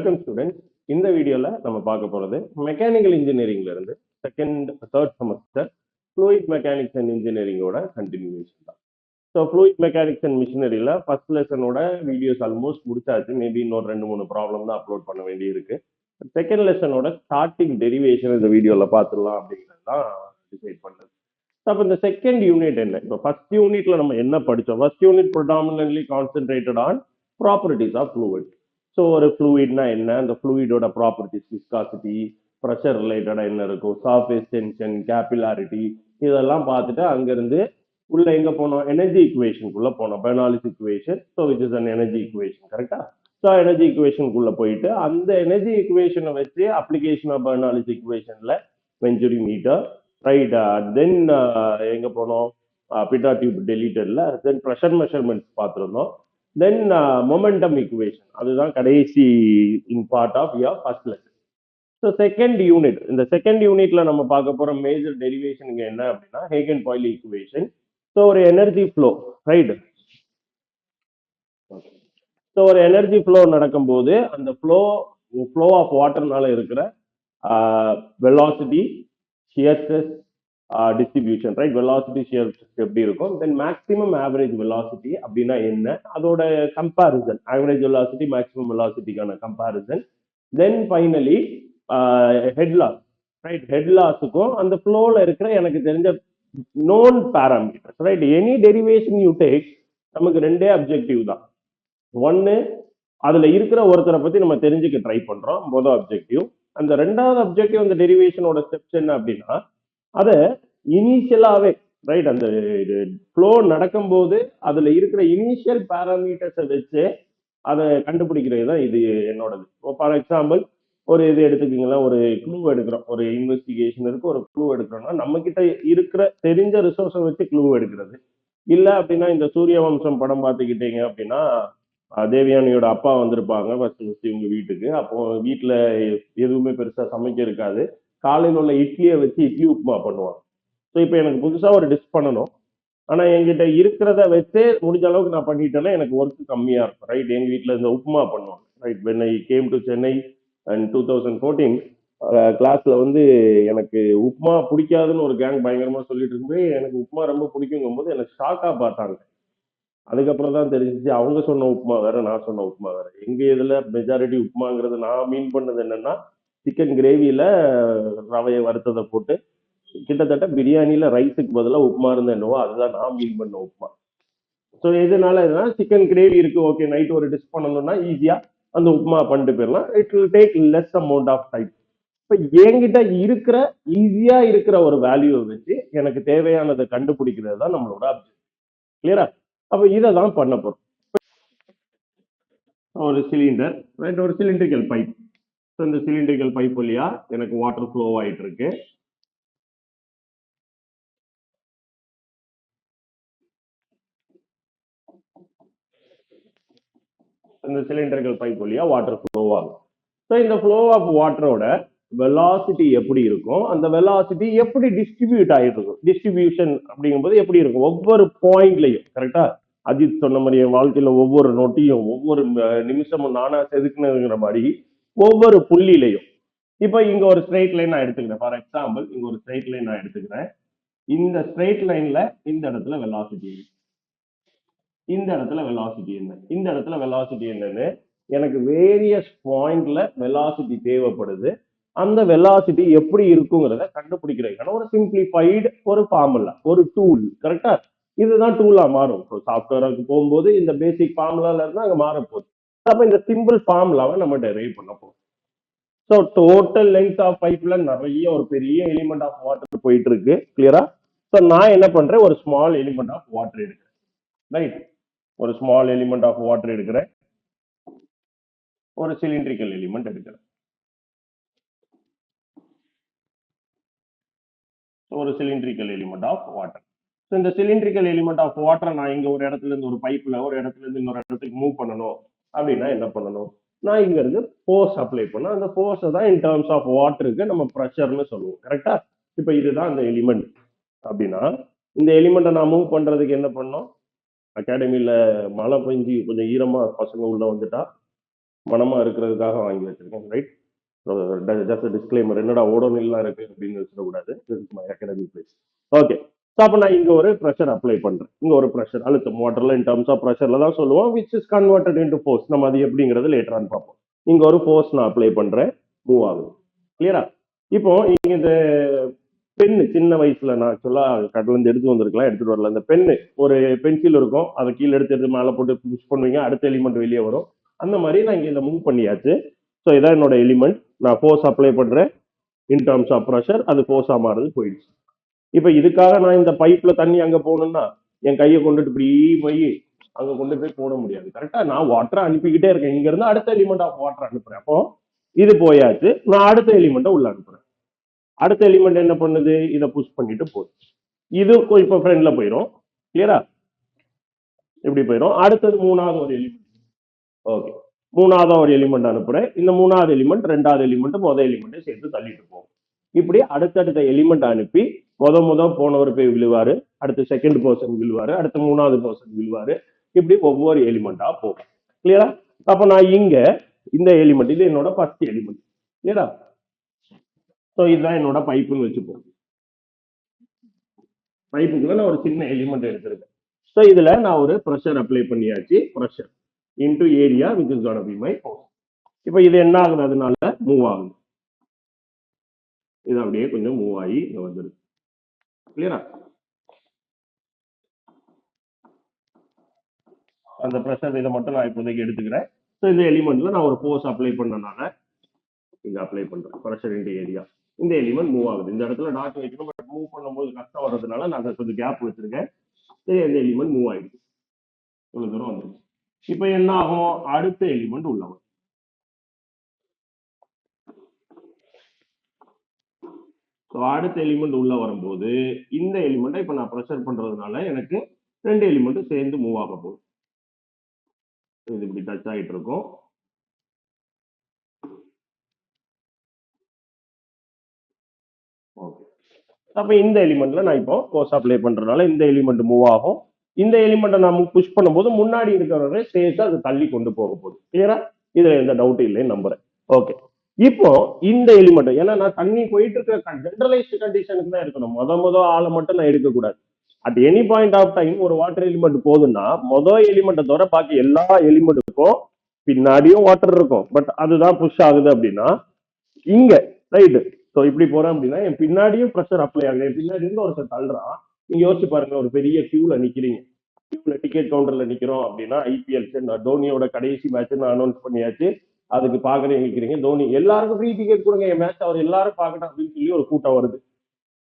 Welcome students. இந்த வீடியோல நம்ம பார்க்க போறது மெக்கானிக்கல் இன்ஜினியரிங்ல இருந்து third semester fluid mechanics and இன்ஜினியரிங்கோட கண்டினியூஷன் தான். ஸோ ஃப்ளூயிட் மெக்கானிக்ஸ் அண்ட் மிஷினரியில் ஃபர்ஸ்ட் லெசனோட வீடியோஸ் ஆல்மோஸ்ட் முடிச்சாச்சு. மேபி இன்னொரு 2-3 ப்ராப்ளம் தான் அப்லோட் பண்ண வேண்டி இருக்கு. செகண்ட் லெசனோட ஸ்டார்டிங் டெரிவேஷன் இந்த வீடியோவில் பார்த்துடலாம் அப்படிங்கிறது தான் டிசைட் பண்ணது. அப்போ இந்த செகண்ட் யூனிட் என்ன? இப்போ ஃபர்ஸ்ட் யூனிட்ல நம்ம என்ன படித்தோம்? First unit predominantly concentrated on properties of fluid. So ஒரு ஃப்ளூயிட்னா என்ன, அந்த ஃப்ளூயிடோட ப்ராப்பர்ட்டிஸ், விஸ்காசிட்டி, ப்ரெஷர் ரிலேட்டடாக என்ன இருக்கும், சர்ஃபேஸ் டென்ஷன், கேபிலாரிட்டி, இதெல்லாம் பார்த்துட்டு அங்கேருந்து உள்ள எங்கே போனோம்? எனர்ஜி இக்குவேஷனுக்குள்ளே போனோம். Bernoulli's equation. So which is an energy equation, கரெக்டா? ஸோ எனர்ஜி இக்குவேஷனுக்குள்ளே போயிட்டு அந்த எனர்ஜி இக்குவேஷனை வச்சு அப்ளிகேஷன் ஆஃப் பெர்னாலிஸ் இக்குவேஷனில் வெஞ்சுரி மீட்டர், ரைட்? தென் எங்கே போனோம்? பிட்டா டியூப் டெலிட்டரில். தென் ப்ரெஷர் மெஷர்மெண்ட்ஸ் பார்த்துருந்தோம். தென் மொமெண்டம் இக்குவேஷன், அதுதான் கடைசி in part of your first lesson. So second unit, இந்த செகண்ட் யூனிட்ல நம்ம பார்க்க போற மேஜர் டெரிவேஷன் இங்க என்ன அப்படின்னா ஹேகன் பாய்லி இக்குவேஷன். ஸோ ஒரு எனர்ஜி ஃப்ளோ, ரைட்? ஸோ ஒரு எனர்ஜி ஃப்ளோ நடக்கும்போது அந்த ஃப்ளோ ஆஃப் வாட்டர்னால இருக்கிற velocity, shear stress, distribution, right? Velocity, shear stress எப்படி இருக்கும்? தென் மேக்ஸிமம் ஆவரேஜ் வெலாசிட்டி அப்படின்னா என்ன, அதோட கம்பேரிசன், ஆவரேஜ் வெலாசிட்டி மேக்ஸிமம் வெலாசிட்டிக்கான comparison. Then finally head loss, right? Head லாஸுக்கும் அந்த ஃப்ளோல இருக்கிற எனக்கு தெரிஞ்ச known parameters, right? Any derivation you take, நமக்கு ரெண்டே அப்ஜெக்டிவ் தான். ஒன்னு, அதுல இருக்கிற ஒருத்தரை பத்தி நம்ம தெரிஞ்சுக்க ட்ரை பண்றோம், மொதல் அப்ஜெக்டிவ். அந்த ரெண்டாவது அப்ஜெக்டிவ், அந்த டெரிவேஷனோட ஸ்டெப்ஸ் என்ன அப்படின்னா, அதை இனிஷியலாவே, ரைட், அந்த ஃப்ளோ நடக்கும்போது அதுல இருக்கிற இனிஷியல் பேராமீட்டர்ஸை வச்சு அதை கண்டுபிடிக்கிறது தான் இது என்னோடது. ஃபார் எக்ஸாம்பிள், ஒரு இது எடுத்துக்கிங்களா, ஒரு க்ளூ எடுக்கிறோம், ஒரு இன்வெஸ்டிகேஷன் இருக்கு, ஒரு க்ளூ எடுக்கிறோம்னா நம்ம கிட்ட இருக்கிற தெரிஞ்ச ரிசோர்ஸை வச்சு க்ளூ எடுக்கிறது. இல்லை அப்படின்னா இந்த சூரிய வம்சம் படம் பார்த்துக்கிட்டீங்க அப்படின்னா தேவயானியோட அப்பா வந்திருப்பாங்க ஃபர்ஸ்ட் இவங்க வீட்டுக்கு. அப்போ வீட்டில் எதுவுமே பெருசா சமைக்க இருக்காது. காலையில் உள்ள இட்லியை வச்சு இட்லி உப்புமா பண்ணுவாங்க. ஸோ இப்போ எனக்கு புதுசா ஒரு டிஷ் பண்ணணும், ஆனா என்கிட்ட இருக்கிறத வச்சு முடிஞ்ச அளவுக்கு நான் பண்ணிட்டேன்னா எனக்கு ஒர்க் கம்மியா இருக்கும், ரைட்? எங்க வீட்டில் இந்த உப்புமா பண்ணுவாங்க, right? When I came to Chennai and 2014 கிளாஸ்ல வந்து எனக்கு உப்புமா பிடிக்காதுன்னு ஒரு கேங் பயங்கரமா சொல்லிட்டு இருக்கும்போது எனக்கு உப்புமா ரொம்ப பிடிக்குங்கும் போது எனக்கு ஷாக்கா பார்த்தாங்க. அதுக்கப்புறம் தான் தெரிஞ்சிச்சு அவங்க சொன்ன உப்புமா வேற, நான் சொன்ன உப்புமா வேற. எங்க இதுல மெஜாரிட்டி உப்புமாங்கிறது நான் மீன் பண்ணது என்னன்னா சிக்கன் கிரேவியில ரவையை வறுத்ததை போட்டு கிட்டத்தட்ட பிரியாணியில ரைஸுக்கு பதிலாக உப்புமா இருந்தா என்னவோ அதுதான் நான் மீன் பண்ண உப்புமா. ஸோ எதனால சிக்கன் கிரேவி இருக்கு, ஓகே, நைட் ஒரு டிஷ் பண்ணணும்னா ஈஸியா அந்த உப்புமா பண்ணிட்டு போயிடலாம். It will take less amount of time. இப்போ என்கிட்ட இருக்கிற ஈஸியா இருக்கிற ஒரு வேல்யூவை வச்சு எனக்கு தேவையானதை கண்டுபிடிக்கிறது தான் நம்மளோட அப்ஜெக்ட். கிளியரா? அப்போ இதை தான் பண்ண போறோம். ஒரு சிலிண்டர், ரைட்? ஒரு சிலிண்ட்ரிக்கல் பைப். ஸோ இந்த சிலிண்ட்ரிக்கல் பைப் வழியா எனக்கு வாட்டர் ஃப்ளோ ஆயிட்டு இருக்கு. இந்த சிலிண்டர்கள் பைப் வழியா வாட்டர் ஃப்ளோ ஆகும். ஸோ இந்த ஃப்ளோ ஆஃப் வாட்டரோட வெலாசிட்டி எப்படி இருக்கும், அந்த வெலாசிட்டி எப்படி டிஸ்ட்ரிபியூட் ஆகிட்டு இருக்கும், டிஸ்ட்ரிபியூஷன் அப்படிங்கும்போது எப்படி இருக்கும் ஒவ்வொரு பாயிண்ட்லையும், கரெக்டா? அஜித் சொன்ன மாதிரி என் வாழ்க்கையில ஒவ்வொரு நொட்டியும் ஒவ்வொரு நிமிஷமும் நானா செதுக்குனுங்கிற மாதிரி ஒவ்வொரு புள்ளிலையும். இப்போ இங்க ஒரு ஸ்ட்ரெயிட் லைன் நான் எடுத்துக்கிறேன். ஃபார் எக்ஸாம்பிள் இங்க ஒரு ஸ்ட்ரெயிட் லைன் நான் எடுத்துக்கிறேன். இந்த ஸ்ட்ரெயிட் லைன்ல இந்த இடத்துல வெலாசிட்டி, இந்த இடத்துல வெலாசிட்டி என்ன, இந்த இடத்துல வெலாசிட்டி என்னன்னு எனக்கு வேரியஸ் பாயிண்ட்ல வெலாசிட்டி தேவைப்படுது. அந்த வெலாசிட்டி எப்படி இருக்குங்கிறத கண்டுபிடிக்கிறதுக்கான ஒரு சிம்பிளிஃபைடு ஒரு ஃபார்முலா, ஒரு டூல், கரெக்டா? இதுதான் டூலா மாறும். சாஃப்ட்வேருக்கு போகும்போது இந்த பேசிக் ஃபார்முலால இருந்து அங்க மாற போகுது. அப்ப இந்த சிம்பிள் ஃபார்முலாவை நம்ம டெரைவ் பண்ண போறோம். ஸோ டோட்டல் லென்த் ஆஃப் பைப்ல நிறைய ஒரு பெரிய எலிமெண்ட் ஆஃப் வாட்டர் போயிட்டு இருக்கு, கிளியரா? ஸோ நான் என்ன பண்றேன், ஒரு ஸ்மால் எலிமெண்ட் ஆஃப் வாட்டர் எடுக்கிறேன், ரைட்? ஒரு ஸ்மால் எலிமெண்ட் ஆஃப் வாட்டர் எடுக்கிறேன், ஒரு சிலிண்ட்ரிக்கல் எலிமெண்ட் எடுக்கிறேன், ஒரு cylindrical element of water. So இந்த சிலிண்ட்ரிக்கல் எலிமெண்ட் ஆஃப் வாட்டரை நான் இங்க ஒரு இடத்துல இருந்து ஒரு பைப்ல ஒரு இடத்துல இருந்து இன்னொரு இடத்துக்கு மூவ் பண்ணணும் அப்படின்னா என்ன பண்ணணும், நான் இங்க இருந்து ஃபோர்ஸ் அப்ளை பண்ண, அந்த ஃபோர்ஸ் தான் இன் டர்ம்ஸ் ஆஃப் வாட்டருக்கு நம்ம ப்ரெஷர்னு சொல்லுவோம், கரெக்டா? இப்போ இதுதான் அந்த எலிமெண்ட் அப்படின்னா இந்த எலிமெண்ட்டை நான் மூவ் பண்றதுக்கு என்ன பண்ணோம், அகாடமியில மழை பெஞ்சு கொஞ்சம் ஈரமா பசங்க உள்ள வந்துட்டா மனமா இருக்கிறதுக்காக வாங்கி வச்சிருக்கேன், ரைட்? ஜஸ்ட் டிஸ்க்ளைமர், என்னடா ஓடோனில்லாம் இருக்கு அப்படின்னு வச்சிடக்கூடாது. Academy place. ஓகே. ஸோ அப்போ நான் இங்க ஒரு ப்ரெஷர் அப்ளை பண்றேன். இங்க ஒரு ப்ரெஷர் அழுத்தம், வாட்டர்ல இன் டர்ம்ஸ் ஆஃப் ப்ரெஷர்ல தான் சொல்லுவோம், which is converted into force. நம்ம அது எப்படிங்கிறது லேட்டர் ஆன் பார்ப்போம். இங்க ஒரு ஃபோர்ஸ் நான் அப்ளை பண்றேன், மூவ் ஆகுது. கிளியரா? இப்போ இங்க இந்த பென்னு சின்ன வயசுல நான் ஆக்சுவலா கடல இருந்து எடுத்து வந்திருக்கலாம், எடுத்துட்டு வரல. இந்த பென்னு ஒரு பென்சில் இருக்கும், அதை கீழே எடுத்து மேலே போட்டு புஷ் பண்ணுவீங்க, அடுத்த எலிமெண்ட் வெளியே வரும். அந்த மாதிரி நான் இங்க இதை மூவ் பண்ணியாச்சு. ஸோ இதான் என்னோட எலிமெண்ட். நான் ஃபோர்ஸ் அப்ளை பண்றேன் இன் டர்ம்ஸ் ஆஃப் ப்ரெஷர், அது ஃபோர்ஸா மாறுது, போயிடுச்சு. இப்ப இதுக்காக நான் இந்த பைப்ல தண்ணி அங்க போகணும்னா என் கையை கொண்டுட்டு இப்படி போய் அங்க கொண்டு போய் போட முடியாது. கரெக்டா? நான் வாட்டரை அனுப்பிக்கிட்டே இருக்கேன், இங்க இருந்து அடுத்த எலிமெண்ட் ஆஃப் வாட்டர் அனுப்புறேன். அப்போ இது போயாச்சு, நான் அடுத்த எலிமெண்ட்டை உள்ள அனுப்புறேன். அடுத்த எலிமெண்ட் என்ன பண்ணுது? இதை புஷ் பண்ணிட்டு போகுது. இது இப்ப ஃப்ரெண்ட்ல போயிடும். கிளியரா? இப்படி போயிடும். அடுத்தது மூணாவது ஒரு எலிமெண்ட். ஓகே, மூணாவது ஒரு எலிமெண்ட் அனுப்புறேன். இந்த மூணாவது எலிமெண்ட் ரெண்டாவது எலிமெண்ட் முதல் எலிமெண்ட் சேர்த்து தள்ளிட்டு போகும். இப்படி அடுத்தடுத்த எலிமெண்ட் அனுப்பி முத போனவர் போய் விழுவாரு, அடுத்து செகண்ட் பர்சன் விழுவாரு, அடுத்து மூணாவது பர்சன் விழுவாரு. இப்படி ஒவ்வொரு எலிமெண்டா போகும். கிளியரா? அப்ப நான் இங்க இந்த எலிமெண்ட், இது என்னோட ஃபர்ஸ்ட் எலிமெண்ட். கிளியரா? ஸோ இதுதான் என்னோட பைப்புன்னு வச்சுப்போம். பைப்புக்குள்ள நான் ஒரு சின்ன எலிமெண்ட் எடுத்திருக்கேன். ஸோ இதுல நான் ஒரு ப்ரெஷர் அப்ளை பண்ணியாச்சு. Pressure into area which is gonna be my force. இப்போ இது என்ன ஆகுது? அதனால மூவ் ஆகுது. இது அப்படியே கொஞ்சம் மூவ் ஆகி இங்க வந்துருது. கிளியரா? அந்த ப்ரெஷர் இதை மட்டும் நான் இப்போதைக்கு எடுத்துக்கிறேன். ஸோ இந்த எலிமெண்ட்ல நான் ஒரு ஃபோர்ஸ் அப்ளை பண்ணனால இங்க அப்ளை பண்றேன் ப்ரெஷர் இன்டு ஏரியா. இந்த எலிமெண்ட் மூவ் ஆகுது. இந்த இடத்துல டாட் வைக்கணும், பட் மூவ் பண்ணும்போது கஷ்டம் வர்றதுனால நான் கொஞ்சம் கேப் வச்சிருக்கேன். சரி, இந்த எலிமெண்ட் மூவ் ஆயிடுச்சு, இவ்வளவு தூரம் வந்துருச்சு. இப்போ என்ன ஆகும்? அடுத்த எலிமெண்ட் உள்ள வரும். ஸோ அடுத்த எலிமெண்ட் உள்ள வரும்போது இந்த எலிமெண்ட்டை இப்போ நான் ப்ரெஷர் பண்றதுனால எனக்கு ரெண்டு எலிமெண்ட்டும் சேர்ந்து மூவ் ஆக போகுது. இது இப்படி டச் ஆகிட்டு இருக்கும். ஓகே. அப்ப இந்த எலிமெண்ட்ல நான் இப்போ ஃபோர்ஸ் அப்ளை பண்றதுனால இந்த எலிமெண்ட் மூவ் ஆகும். இந்த எலிமெண்ட்டை நான் புஷ் பண்ணும்போது முன்னாடி இருக்கிறவரை சேர்த்து அது தள்ளி கொண்டு போக போகுது. கிளியரா? இதுல எந்த டவுட் இல்லைன்னு நம்புறேன். ஓகே. இப்போ இந்த எலிமெண்ட், ஏன்னா நான் தண்ணி போயிட்டு இருக்கிற ஜெனரலைஸ்டு கண்டிஷனுக்கு தான் இருக்கணும். முத ஆளை மட்டும் நான் எடுக்கக்கூடாது. At any point of time ஒரு வாட்டர் எலிமெண்ட் போகுதுன்னா முதல் எலிமெண்ட்டை தவிர பாக்கி எல்லா எலிமெண்ட்டுக்கும் பின்னாடியும் வாட்டர் இருக்கும். பட் அதுதான் புஷ் ஆகுது அப்படின்னா இங்க ரைட். ஸோ இப்படி போறேன் அப்படின்னா என் பின்னாடியும் ப்ரெஷர் அப்ளை ஆகுது. என் பின்னாடி இருந்து ஒருத்தர் தள்ளுறான். நீங்க யோசிச்சு பாருங்க, ஒரு பெரிய கியூல நிக்கிறீங்க, கியூல டிக்கெட் கவுண்டர்ல நிக்கிறோம் அப்படின்னா ஐபிஎல் தோனியோட கடைசி மேட்ச் நான் அனௌன்ஸ் பண்ணியாச்சு, அதுக்கு பாக்குறேன் நிக்கிறீங்க. தோனி எல்லாருக்கும் ஃப்ரீ டிக்கெட் கொடுங்க, என் மேட்ச் அவர் எல்லாரும் பார்க்கணும் அப்படின்னு சொல்லி ஒரு கூட்டம் வருது.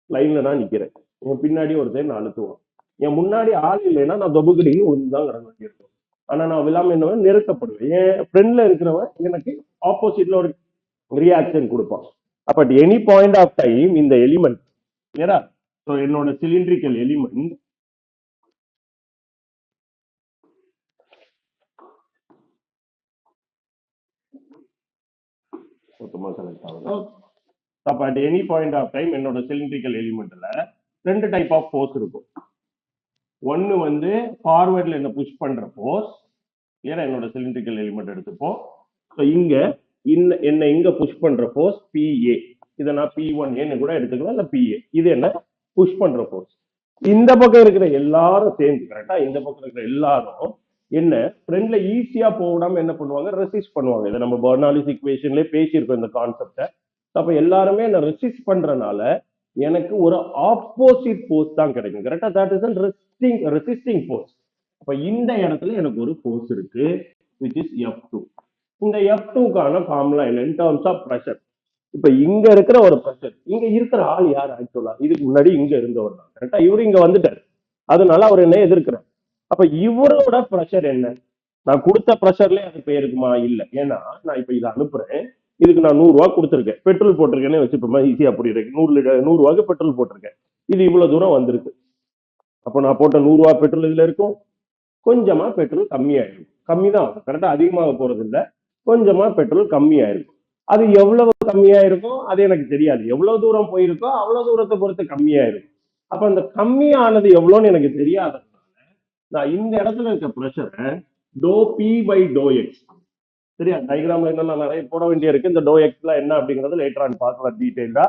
லைன்ல நான் நிக்கிறேன், என் பின்னாடி ஒருத்தர் நான் அழுத்துவான். என் முன்னாடி ஆள் இல்லைன்னா நான் தொபுக்கடின்னு ஒன்றுதான் கிடக்க வேண்டியிருக்கும். ஆனா நான் விழாம என்ன நெருக்கப்படுவேன். என் ஃப்ரெண்ட்ல இருக்கிறவன் எனக்கு ஆப்போசிட்ல ஒரு ரியாக்ஷன் கொடுப்பான். அப்ப at any point of time இந்த எலிமெண்ட், ஏடா, ஸோ என்னோட சிலிண்ட்ரிக்கல் எலிமெண்ட் மொத்தமா செலக்ட் ஆகுது. அப்ப at any point of time என்னோட சிலிண்ட்ரிக்கல் எலிமெண்ட்ல ரெண்டு டைப் ஆஃப் ஃபோர்ஸ் இருக்கும். ஒன்னு வந்து ஃபார்வர்ட்ல என்ன புஷ் பண்ற ஃபோர்ஸ். ஏன்னா என்னோட சிலிண்ட்ரிக்கல் எலிமெண்ட் எடுத்துப்போம். ஸோ இங்க என்ன இங்க புஷ் பண்ற ஃபோர்ஸ் பிஏ. இதை நான் P1A கூட எடுத்துக்கலாம், இல்ல PA. இது என்ன புஷ் பண்ற ஃபோர்ஸ். இந்த பக்கம் இருக்கிற எல்லாரும் சேர்ந்து, கரெக்டா, இந்த பக்கம் இருக்கிற எல்லாரும் என்ன ஃப்ரெண்ட்ல ஈஸியா போடாம என்ன பண்ணுவாங்க? ரெசிஸ்ட் பண்ணுவாங்க. இதை நம்ம பெர்னாலிஸ் ஈக்குவேஷன்லயே பேசியிருக்கோம் இந்த கான்செப்டை. அப்ப எல்லாருமே என்ன ரெசிஸ்ட் பண்றதுனால எனக்கு ஒரு ஆப்போசிட் ஃபோர்ஸ் தான் கிடைக்கும். கரெக்டா? That is resisting force. அப்ப இந்த இடத்துல எனக்கு ஒரு ஃபோர்ஸ் இருக்கு which is F2. இந்த F2க்கான ஃபார்முலா என்ன? In terms of pressure. இப்ப இங்க இருக்கிற ஒரு ப்ரெஷர், இங்க இருக்கிற ஆள் யார்? ஆக்சுவலா இதுக்கு முன்னாடி இங்க இருந்தவர் தான். கரெக்டா? இவரு இங்க வந்துட்டாரு, அதனால அவர் என்ன எதிர்க்கிறார். அப்ப இவரோட ப்ரெஷர் என்ன? நான் கொடுத்த ப்ரெஷர்லயே அது போயிருக்குமா? இல்ல. ஏன்னா நான் இப்ப இதை அனுப்புறேன், இதுக்கு நான் 100 ரூபாய் கொடுத்துருக்கேன், பெட்ரோல் போட்டிருக்கேன்னு வச்சுப்போமா, ஈஸியா புரியுறேன். 100 ரூபாய்க்கு பெட்ரோல் போட்டிருக்கேன், இது இவ்வளவு தூரம் வந்திருக்கு. அப்ப நான் போட்ட 100 ரூபாய் பெட்ரோல் இதுல இருக்கும், கொஞ்சமா பெட்ரோல் கம்மியாயிருக்கும். கம்மி தான் ஆகும். கரெக்டா? அதிகமாக போறது இல்லை, கொஞ்சமா பெட்ரோல் கம்மியாயிருக்கும். அது எவ்வளவு கம்மியாயிருக்கும் அது எனக்கு தெரியாது. எவ்வளவு தூரம் போயிருக்கோ அவ்வளவு தூரத்தை பொறுத்து கம்மியாயிருக்கும். அப்ப அந்த கம்மியானது எவ்வளோன்னு எனக்கு தெரியாததுனால நான் இந்த இடத்துல இருக்க ப்ரெஷரை dou B by dou X சரியா? டயக்ராம் என்னெல்லாம் நிறைய போட வேண்டிய இருக்கு. இந்த டோ எக்ஸ்ல என்ன அப்படிங்கிறது லேட்டர் ஆன் பார்க்கலாம் டீடைல்டா.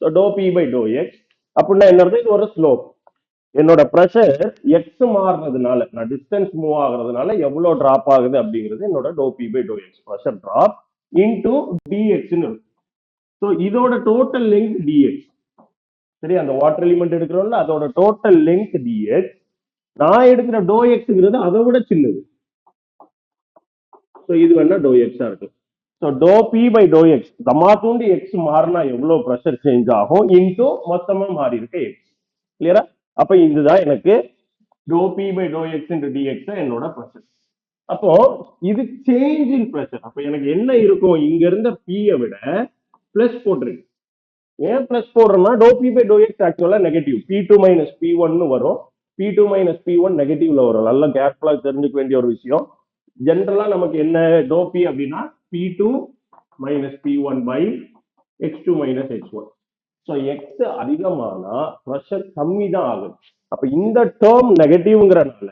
So dou B by dou X அப்படின்னா என்னது? இது ஒரு ஸ்லோப். என்னோட ப்ரெஷர் எக்ஸ் மாறுறதுனால, நான் டிஸ்டன்ஸ் மூவ் ஆகுறதுனால எவ்வளவு டிராப் ஆகுது அப்படிங்கிறது என்னோட dou B by dou x pressure drop into டிஎக்ஸ்னு இருக்கும். ஸோ இதோட டோட்டல் லெங்க் டிஎக்ஸ். சரி, அந்த வாட்டர் எலிமெண்ட் எடுக்கிறோம்ல, அதோட டோட்டல் லெங்க் டிஎக்ஸ். நான் எடுக்கிற டோ எக்ஸ்ங்கிறது அதை விட சின்னது. ஸோ இது வேணா டோ எக்ஸா இருக்கு. So dou B by dou x, தமாத்தூண்டு எக்ஸ் மாறினா எவ்வளவு ப்ரெஷர் சேஞ்ச் ஆகும் இன்டூ மொத்தமா மாறி இருக்க எக்ஸ். கிளியரா? அப்ப இதுதான் எனக்கு dou B by dou X into DX என்னோட ப்ரெஷர். அப்போ இது சேஞ்ச் இன் ப்ரெஷர். அப்ப எனக்கு என்ன இருக்கும்? இங்க இருந்த பியை விட பிளஸ் போட்டிருக்கு. ஏன் பிளஸ் போடுறோம்னா dou B by dou x ஆக்சுவலா negative, p two minus p ஒன்னு வரும். P two minus p one நெகட்டிவ்ல வரும். நல்ல கேர்ஃபுல்லா தெரிஞ்சுக்க வேண்டிய ஒரு விஷயம். ஜென்ரலா நமக்கு என்ன டோ பி அப்படின்னா p two minus p one by x two minus x one. So x அதிகமானா ப்ரெஷர் கம்மி தான் ஆகுது. அப்ப இந்த டேர்ம் நெகட்டிவ்ங்கிறனால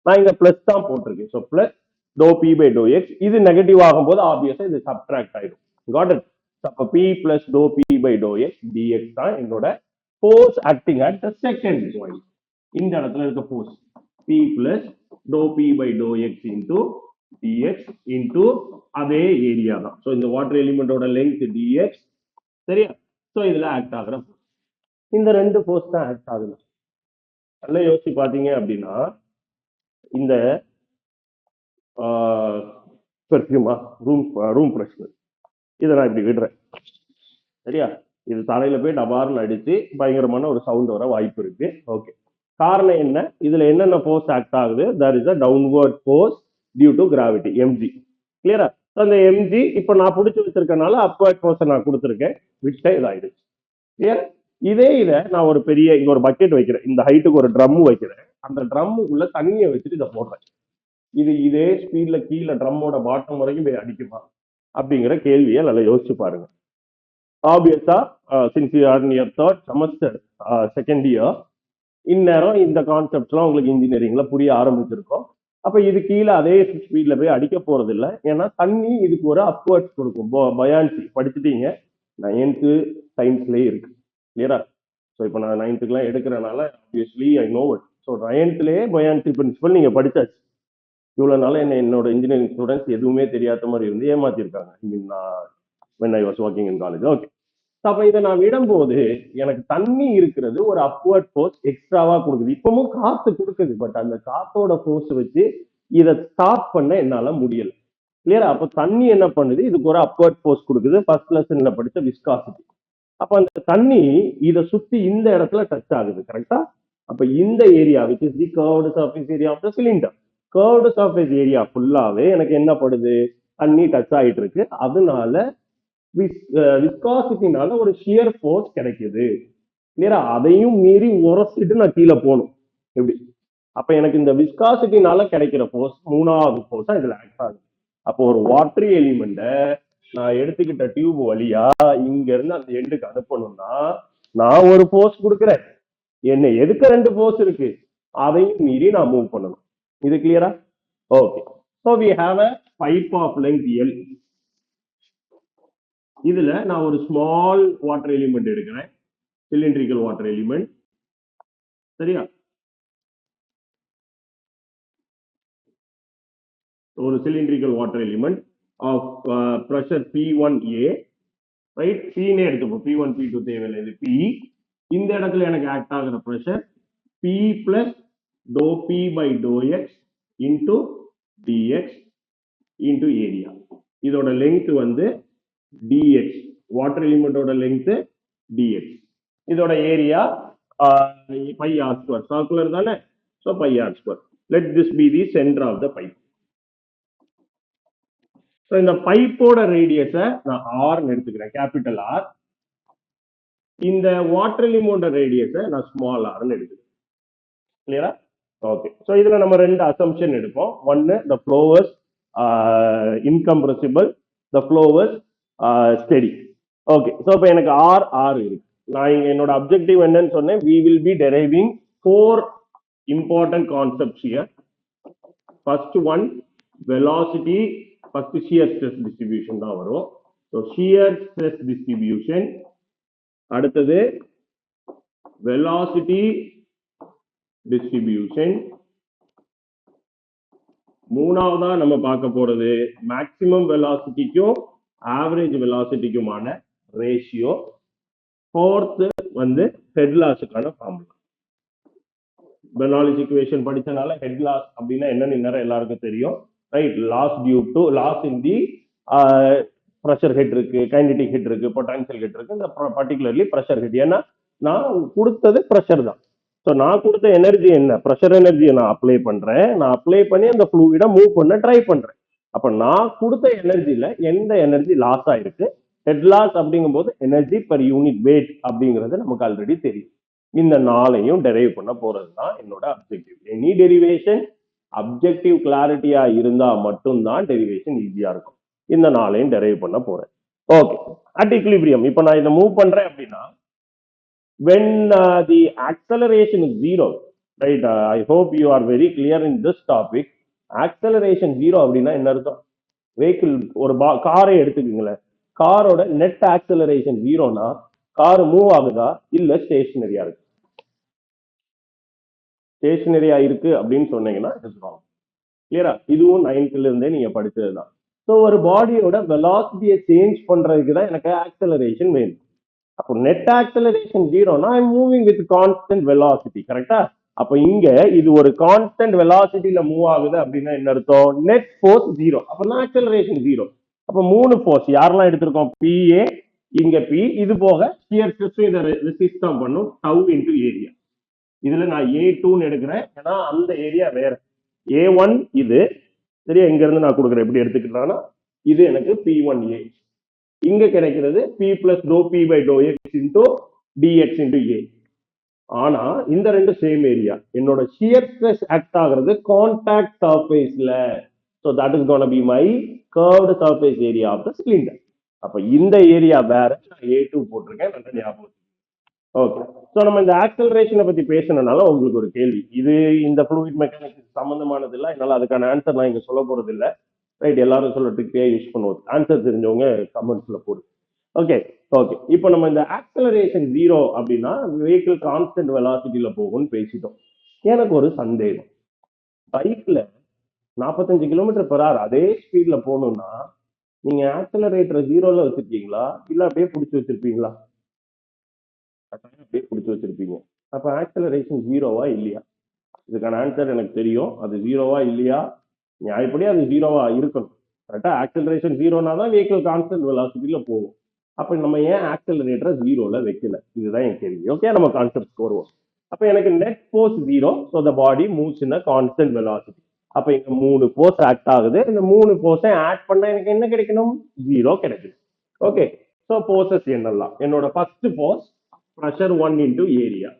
நான் இங்க பிளஸ் தான் போட்டிருக்கேன். So plus dou B by dou x. இது நெகட்டிவ் ஆகும்போது ஆப்வியஸா இது சப்ட்ராக்ட் ஆயிடும். Got it? அப்ப p plus dou B by dou x dx தான் என்னோட force acting at the second point. இந்த இடத்துல இருக்க force p plus dou B by dou X into dx into அதே ஏரியா தான். ஸோ இந்த வாட்டர் எலிமெண்டோட லெங்க் டிஎக்ஸ். சரியா? ஸோ இதுல ஆக்ட் ஆகுற ஃபோர்ஸ், இந்த ரெண்டு ஃபோர்ஸ் தான் ஆக்ட் ஆகுது. நல்லா யோசிச்சு பாத்தீங்க அப்படின்னா இந்த பெர்ஃப்யூமா ரூம் ஃப்ரெஷ்னர் இதை நான் இப்படி விடுறேன். சரியா? இது தரையில போய் டபார்னு அடிச்சு பயங்கரமான ஒரு சவுண்ட் வர வாய்ப்பு இருக்கு. ஓகே, காரணம் என்ன? இதுல என்னென்ன ஃபோர்ஸ் ஆக்ட் ஆகுது? That is a downward force due to gravity, MG. கிளியரா? அந்த எம்ஜி இப்ப நான் பிடிச்சி வச்சிருக்கனால அப்வர்ட் ஃபோர்ஸை நான் கொடுத்துருக்கேன், விட்ட இதாயிடுச்சு. கிளியர்? இதை நான் ஒரு பெரிய இங்க ஒரு பக்கெட் வைக்கிறேன், இந்த ஹைட்டுக்கு ஒரு ட்ரம் வைக்கிறேன். அந்த ட்ரம்முக்குள்ள தண்ணியை வச்சுட்டு இதை போடுறேன். இது இதே ஸ்பீட்ல கீழே ட்ரம்மோட பாட்டம் வரைக்கும் போய் அடிக்குமா அப்படிங்கிற கேள்வியை நல்லா யோசிச்சு பாருங்க. ஆப்வியஸா since you are in your third semester second year, இந்நேரம் இந்த கான்செப்ட்ஸ்லாம் உங்களுக்கு இன்ஜினியரிங்ல புரிய ஆரம்பிச்சிருக்கும். அப்ப இது கீழே அதே ஸ்பீட்ல போய் அடிக்க போறது இல்லை. ஏன்னா தண்ணி இதுக்கு ஒரு அப்வர்ட்ஸ் கொடுக்கும். பயான்சி படிச்சுட்டீங்க, 9th சயின்ஸ்லயே இருக்கு. கிளியரா? ஸோ இப்போ நான் 9th எடுக்கிறனால obviously I know it. So 9thலயே பயான்சி பிரின்சிபல் நீங்க படிச்சாச்சு. இவ்வளவு நாள் என்னோட இன்ஜினியரிங் ஸ்டூடெண்ட்ஸ் எதுவுமே தெரியாத மாதிரி இருந்து ஏமாத்திருக்காங்க. ஐ மீன் when I was working in college. Okay, அப்ப இதை நான் விடும்போது எனக்கு தண்ணி இருக்கிறது ஒரு அப்வர்ட் ஃபோர்ஸ் எக்ஸ்ட்ராவா கொடுக்குது. இப்பவும் காத்து கொடுக்குது, பட் அந்த காத்தோட ஃபோர்ஸ் வச்சு இதை ஸ்டாப் பண்ண என்னால முடியல. கிளியரா? அப்ப தண்ணி என்ன பண்ணுது? இதுக்கு ஒரு அப்வர்ட் ஃபோர்ஸ் கொடுக்குது. ஃபர்ஸ்ட் லெசன்ல படிச்ச விஸ்காசிட்டி. அப்ப அந்த தண்ணி இதை சுத்தி இந்த இடத்துல டச் ஆகுது. கரெக்டா? அப்ப இந்த area which is the curved surface area of the cylinder, curved surface area ஃபுல்லாவே எனக்கு என்ன படுது? தண்ணி டச் ஆயிட்டு இருக்கு. அதனால விஸ்காசிட்டினால ஒரு ஷியர் ஃபோர்ஸ் கிடைக்குது. கிளியரா? அதையும் மீறி உரசிட்டு நான் கீழே போகணும். எப்படி? அப்ப எனக்கு இந்த விஸ்காசிட்டினால கிடைக்கிற ஃபோர்ஸ் மூணாவது ஃபோர்ஸா இதுல ஆக்ட் ஆகுது. அப்போ ஒரு வாட்டர் எலிமெண்ட நான் எடுத்துக்கிட்ட டியூப் வழியா இங்க இருந்து அந்த எண்டுக்கு அனுப்பணும்னா நான் ஒரு ஃபோர்ஸ் கொடுக்குறேன். என்ன எதுக்கு ரெண்டு ஃபோர்ஸ் இருக்கு, அதையும் மீறி நான் மூவ் பண்ணணும். இது கிளியரா? Okay. So we have a pipe of length l. இதுல நான் ஒரு ஸ்மால் வாட்டர் எலிமெண்ட் எடுக்கிறேன், சிலிண்ட்ரிக்கல் வாட்டர் எலிமெண்ட். சரியா? ஒரு cylindrical water element of pressure P1A, right? P-னே எடுத்துப்போம், P1 P2 தேவையில்லை, இது P. இந்த இடத்துல எனக்கு ஆக்ட் ஆகிற pressure P plus dou P by dou X into dx into area. இதோட லெங்க் வந்து dx, வாட்டர் எலிமெண்டோட லெங்க் dx. இதோட area pi r square, circular தானே? So pi r square. Let this be the center of the pipe. So இந்த பைப்போட ரேடியஸை நான் ஆர்னு எடுத்துக்கிறேன், கேபிட்டல் ஆர். இந்த வாட்டர் எலிமெண்டோட ரேடியஸை நான் ஸ்மால் ஆர்னு எடுத்துக்கிறேன். கிளியரா? ஓகே. ஸோ இதுல நம்ம ரெண்டு அசம்ஷன் எடுப்போம். ஒன்னு த ஃப்ளோவர்ஸ் இன்கம்ப்ரெசிபிள், த ஃப்ளோவர்ஸ் ஸ்டெடி. ஓகே. ஸோ இப்போ எனக்கு ஆர் இருக்கு. நான் இங்க என்னோட அப்ஜெக்டிவ் என்னன்னு சொன்னேன், we will be deriving 4 important concepts here. First one, velocity first shear stress distribution தான் வரும். So shear stress distribution, அடுத்தது velocity distribution, மூணாவதா நம்ம பார்க்க போறது maximum velocityக்கும் average velocityக்குமான ratio. fourth வந்து head lossக்கான ஃபார்முலா. பெர்னௌலிஸ் ஈக்குவேஷன் படிச்சனால ஹெட் லாஸ் அப்படின்னா என்னன்னு நேரம் எல்லாருக்கும் தெரியும், right? Loss due to loss in the pressure head இருக்கு, கைனடிக் ஹெட் இருக்கு, பொட்டான்சியல் ஹெட் இருக்கு. இந்த பர்டிகுலர்லி ப்ரெஷர் ஹெட். ஏன்னா நான் கொடுத்தது ப்ரெஷர் தான். ஸோ நான் கொடுத்த எனர்ஜி என்ன? ப்ரெஷர் எனர்ஜியை நான் அப்ளை பண்றேன். நான் அப்ளை பண்ணி அந்த ஃப்ளூயிடை மூவ் பண்ண ட்ரை பண்றேன். அப்ப நான் கொடுத்த எனர்ஜில எந்த எனர்ஜி லாஸ் ஆயிருக்கு? ஹெட் லாஸ் அப்படிங்கும் போது எனர்ஜி பர் யூனிட் வெயிட் அப்படிங்கிறது நமக்கு ஆல்ரெடி தெரியும். இந்த நாளையும் டெரைவ் பண்ண போறது தான் என்னோட அப்ஜெக்டிவ். எனி டெரிவேஷன் அப்ஜெக்டிவ் கிளாரிட்டியா இருந்தா மட்டும்தான் டெரிவேஷன் ஈஸியா இருக்கும். இந்த நாளையும் டெரைவ் பண்ண போறேன். ஓகே, அட் ஈக்லிபிரியம் இப்போ நான் இதை மூவ் பண்றேன் அப்படின்னா when the acceleration is zero, right? I hope you are very clear in this topic. Acceleration zero அப்படின்னா என்ன அர்த்தம்? வெஹிக்கிள் ஒரு காரை எடுத்துக்கீங்களேன், காரோட நெட் ஆக்சலரேஷன் ஜீரோனா கார் மூவ் ஆகுதா இல்ல ஸ்டேஷனரியா இருக்கு? ஸ்டேஷனரியா இருக்கு அப்படின்னு சொன்னீங்கன்னா கிளியரா? இதுவும் 9th இருந்தே நீங்க படிச்சதுதான். ஸோ ஒரு பாடியோட வெலாசிட்டியை சேஞ்ச் பண்றதுக்கு தான் எனக்கு ஆக்சலரேஷன் வேணும். அப்போ நெட் ஆக்சலரேஷன் ஜீரோனா I moving with constant velocity, கரெக்டா? அப்ப இங்க இது ஒரு கான்ஸ்டன்ட் வெலாசிட்டியில மூவ் ஆகுது அப்படின்னா என்ன அர்த்தம்? நெட் ஃபோர்ஸ் ஜீரோ, அப்பதான் ஆக்சலரேஷன் ஜீரோ. அப்ப 3 ஃபோர்ஸ் யாரெல்லாம் எடுத்திருக்கோம்? பிஏ, இங்க பி, இது போக ஷியர் ஸ்ட்ரெஸ் இதை ரெசிஸ்ட் தான் பண்ணும் டவ் இன்டு ஏரியா. இதுல நான் A2ன்னு எடுக்கிறேன், ஏன்னா அந்த ஏரியா வேற. A1 இது சரியா, இங்க இருந்து நான் கொடுக்குறேன். எப்படி எடுத்துக்கிட்டேன்னா இது எனக்கு P1A, இங்க கிடைக்கிறது P plus dou B by dou X into dx into a. ஆனா இந்த ரெண்டு சேம் ஏரியா. என்னோட ஷியர் ஸ்ட்ரெஸ் ஆக்ட் ஆகுறது கான்டாக்ட் சர்ஃபேஸ்ல. So that is gonna be my curved surface area of the cylinder. அப்ப இந்த ஏரியா வேற, நான் A2 போட்டிருக்கேன், நல்ல ஞாபகம். ஓகே, ஸோ நம்ம இந்த ஆக்சலரேஷனை பத்தி பேசணும்னால உங்களுக்கு ஒரு கேள்வி, இது இந்த ஃப்ளூயிட் மெக்கானிக்ஸ் சம்பந்தமானது இல்லை, என்னால் அதுக்கான ஆன்சர் நான் இங்க சொல்ல போறது இல்லை, ரைட்? எல்லாரும் சொல்ல ட்ரிக்கே யூஸ் பண்ணுவோம். ஆன்சர் தெரிஞ்சவங்க கமெண்ட்ஸ்ல போடு. ஓகே ஓகே, இப்போ நம்ம இந்த ஆக்சலரேஷன் ஜீரோ அப்படின்னா வெஹிக்கிள் கான்ஸ்டன்ட் வெலாசிட்டியில போகும்னு பேசிட்டோம். எனக்கு ஒரு சந்தேகம், பைக்ல 45 km/h அதே ஸ்பீட்ல போகணும்னா நீங்க ஆக்சலரேட்டரை ஜீரோல வச்சிருக்கீங்களா இல்ல அப்படியே பிடிச்சி வச்சிருப்பீங்களா? அப்படியே பிடிச்சி வச்சிருப்பீங்க. அப்ப ஆக்சலரேஷன் ஜீரோவா இல்லையா? இதுக்கான ஆன்சர் எனக்கு தெரியும், அது ஜீரோவா இல்லையா? நியாயப்படி அது ஜீரோவா இருக்கணும், கரெக்டா? ஆக்சலரேஷன் ஜீரோனா தான் வெஹிக்கிள் கான்ஸ்டன்ட் வெலாசிட்டியில போகும். அப்ப நம்ம ஏன் ஆக்சலரேட்டரை ஜீரோல வைக்கல? இதுதான் என் கேள்வி. ஓகே, நம்ம கான்செப்ட் வருவோம். அப்ப எனக்கு net force zero, so the body moves in constant velocity. அப்ப இங்க 3 ஃபோர்ஸ் ஆக்ட் ஆகுது. இந்த 3 ஃபோர்ஸை ஆட் பண்ணா எனக்கு என்ன கிடைக்கணும்? ஜீரோ கிடைக்கும். ஓகே, ஸோ ஃபோர்ஸஸ் என்னெல்லாம்? என்னோட first force pressure 1 into area,